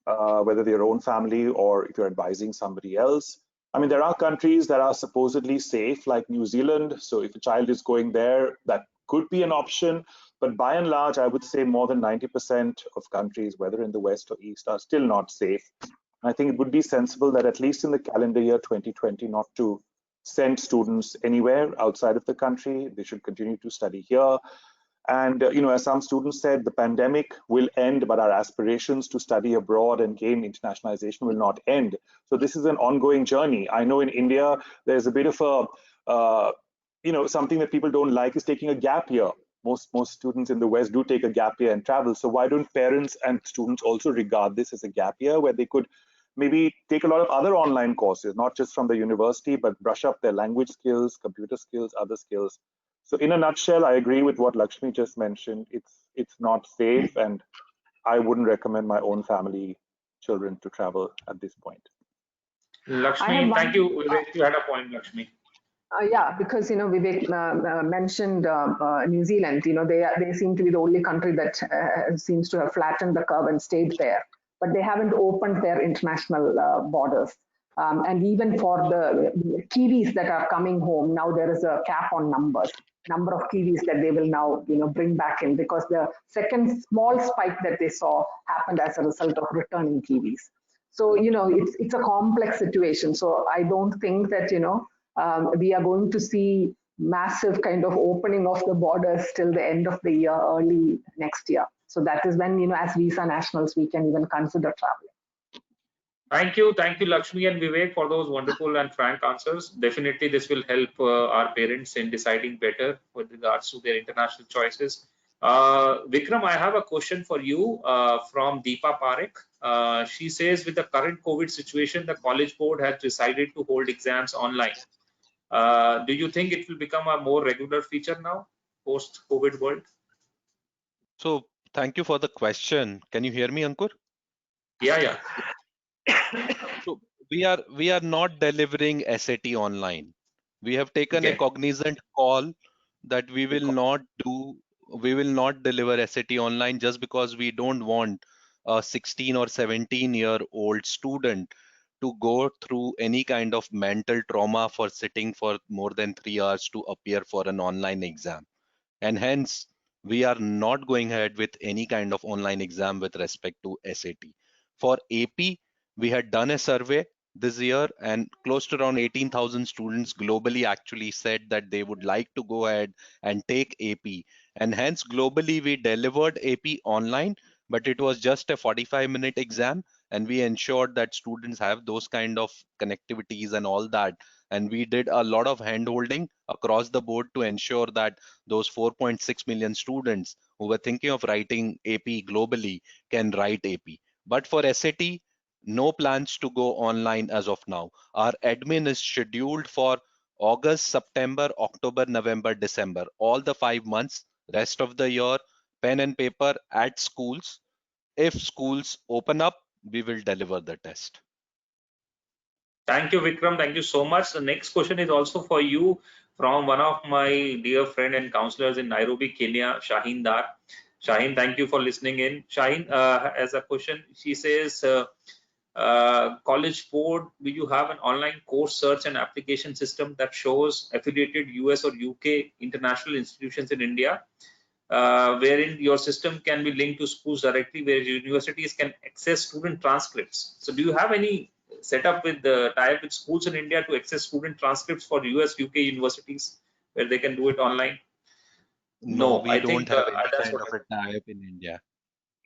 whether they're your own family or if you're advising somebody else. I mean, there are countries that are supposedly safe, like New Zealand. So if a child is going there, that could be an option. But by and large, I would say more than 90% of countries, whether in the West or East, are still not safe. I think it would be sensible that at least in the calendar year 2020, not to send students anywhere outside of the country. They should continue to study here. And, as some students said, the pandemic will end, but our aspirations to study abroad and gain internationalization will not end. So this is an ongoing journey. I know in India, there's a bit of a, something that people don't like is taking a gap year. Most students in the West do take a gap year and travel. So why don't parents and students also regard this as a gap year where they could maybe take a lot of other online courses, not just from the university, but brush up their language skills, computer skills, other skills. So in a nutshell, I agree with what Lakshmi just mentioned. It's not safe, and I wouldn't recommend my own family children to travel at this point. Lakshmi, thank you. Vivek, you had a point, Lakshmi. Yeah, because Vivek mentioned New Zealand. They seem to be the only country that seems to have flattened the curve and stayed there, but they haven't opened their international borders. And even for the Kiwis that are coming home, now there is a cap on number of Kiwis that they will now bring back in, because the second small spike that they saw happened as a result of returning Kiwis. So, it's a complex situation. So I don't think that, we are going to see massive kind of opening of the borders till the end of the year, early next year. So that is when, as visa nationals, we can even consider traveling. Thank you, Lakshmi and Vivek, for those wonderful and frank answers. Definitely, this will help our parents in deciding better with regards to their international choices. Vikram, I have a question for you from Deepa Parekh. She says, with the current COVID situation, the College Board has decided to hold exams online. Do you think it will become a more regular feature now, post-COVID world? So thank you for the question. Can you hear me, Ankur? Yeah. So we are not delivering SAT online. We have taken a Okay. cognizant call that we will not deliver SAT online just because we don't want a 16 or 17-year-old student to go through any kind of mental trauma for sitting for more than 3 hours to appear for an online exam. And hence, we are not going ahead with any kind of online exam with respect to SAT. For AP, we had done a survey this year, and close to around 18,000 students globally actually said that they would like to go ahead and take AP. And hence, globally, we delivered AP online, but it was just a 45-minute exam, and we ensured that students have those kind of connectivities and all that. And we did a lot of hand holding across the board to ensure that those 4.6 million students who were thinking of writing AP globally can write AP. But for SAT, no plans to go online as of now. Our admin is scheduled for August, September, October, November, December, all the 5 months, rest of the year, pen and paper at schools. If schools open up, we will deliver the test. Thank you, Vikram. Thank you so much. The next question is also for you from one of my dear friend and counselors in Nairobi, Kenya, Shaheen Dar. Shaheen, thank you for listening in. Shaheen, as a question, she says, College Board, will you have an online course search and application system that shows affiliated US or UK international institutions in India, wherein your system can be linked to schools directly, where universities can access student transcripts? So do you have any setup with the tie-up with schools in India to access student transcripts for US, UK universities where they can do it online? No, we I don't think have any that's kind what. of a tie-up in India.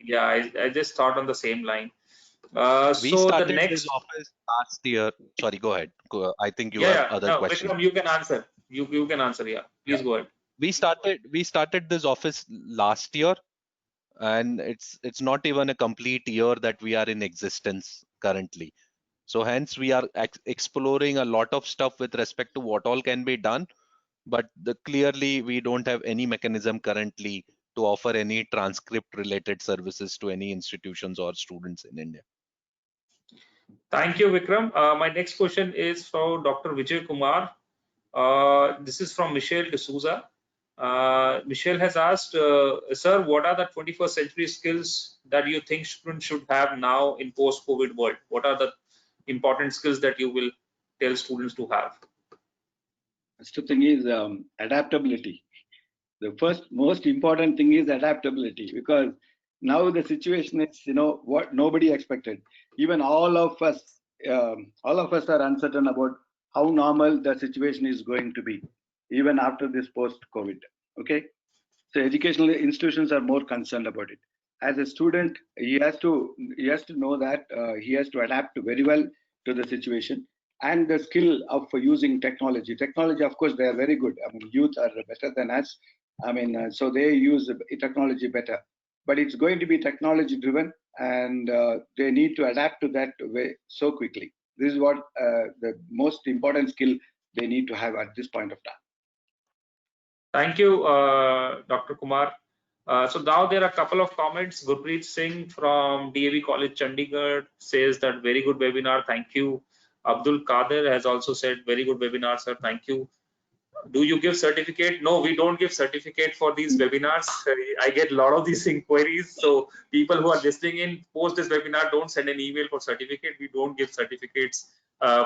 Yeah, I just thought on the same line. We So the started this next, office last year. Sorry, go ahead. I think you have yeah, other no, questions. Vikram, you can answer. You can answer. Yeah, please Yeah. go ahead. We started this office last year, and it's not even a complete year that we are in existence currently. So hence we are exploring a lot of stuff with respect to what all can be done, but clearly we don't have any mechanism currently to offer any transcript related services to any institutions or students in India. Thank you, Vikram. My next question is for Dr. Vijay Kumar. This is from Michelle D'Souza. Michelle has asked, sir, what are the 21st century skills that you think students should have now in post-COVID world? What are the important skills that you will tell students to have? First thing is adaptability. The first most important thing is adaptability, because now the situation is, what nobody expected. Even all of us are uncertain about how normal the situation is going to be, even after this post-COVID. Okay, so educational institutions are more concerned about it. As a student, he has to know that he has to adapt very well to the situation, and the skill of using technology. Technology, of course, they are very good. I mean, youth are better than us. I mean, so they use technology better. But it's going to be technology driven, and they need to adapt to that way so quickly. This is what the most important skill they need to have at this point of time. Thank you, Dr. Kumar. So now there are a couple of comments. Gurpreet Singh from DAV College Chandigarh says that very good webinar. Thank you. Abdul Kader has also said very good webinar, sir. Thank you. Do you give certificate? No, we don't give certificate for these webinars. I get a lot of these inquiries. So people who are listening in post this webinar, don't send an email for certificate. We don't give certificates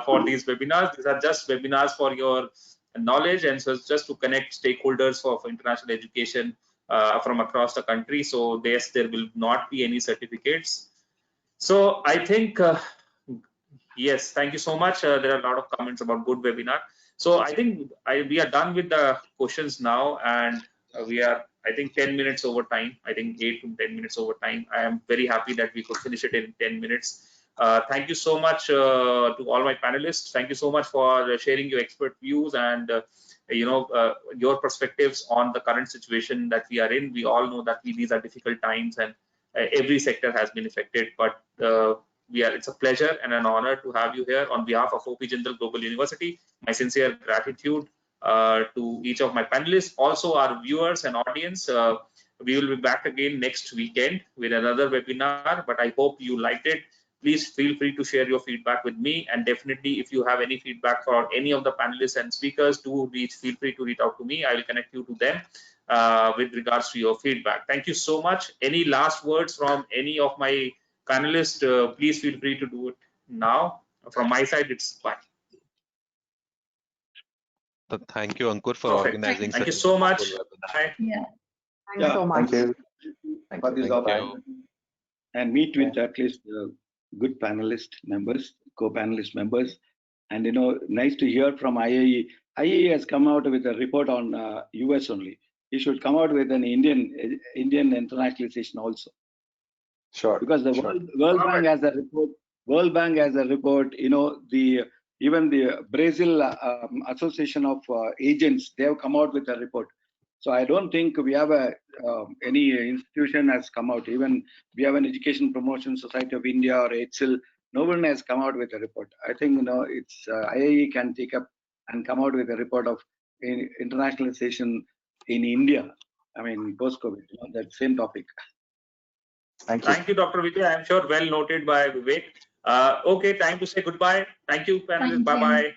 for these webinars. These are just webinars for your knowledge, and so it's just to connect stakeholders for international education from across the country. So yes, there will not be any certificates. So I think Yes, thank you so much. There are a lot of comments about good webinar. So I think we are done with the questions now, and we are, I think, 10 minutes over time. I think 8 to 10 minutes over time. I am very happy that we could finish it in 10 minutes. Thank you so much to all my panelists. Thank you so much for sharing your expert views and your perspectives on the current situation that we are in. We all know that these are difficult times, and every sector has been affected, but it's a pleasure and an honor to have you here on behalf of OP Jindal Global University. My sincere gratitude to each of my panelists, also our viewers and audience. We will be back again next weekend with another webinar, but I hope you liked it. Please feel free to share your feedback with me, and definitely if you have any feedback for any of the panelists and speakers, feel free to reach out to me. I will connect you to them with regards to your feedback. Thank you so much. Any last words from any of my panelists? Please feel free to do it now. From my side, it's bye. Thank you, Ankur, for Perfect. organizing Thank such you a so much. wonderful webinar. Bye. Yeah. Thanks so much. Thank you. For this Thank opportunity you. and meet with at least good panelist members, co-panelist members, and nice to hear from IAE. IAE has come out with a report on US only. He should come out with an Indian internationalization also. Sure. Because the sure. World Bank has a report. World Bank has a report. Even the Brazil Association of Agents, they have come out with a report. So I don't think we have any institution has come out. Even we have an Education Promotion Society of India or HCL. No one has come out with a report. I think it's IAE can take up and come out with a report of internationalization in India. I mean, post-COVID, that same topic. Thank you, Dr. Vijay. I'm sure well noted by Vivek. Okay, time to say goodbye. Thank you, panelists. Bye-bye.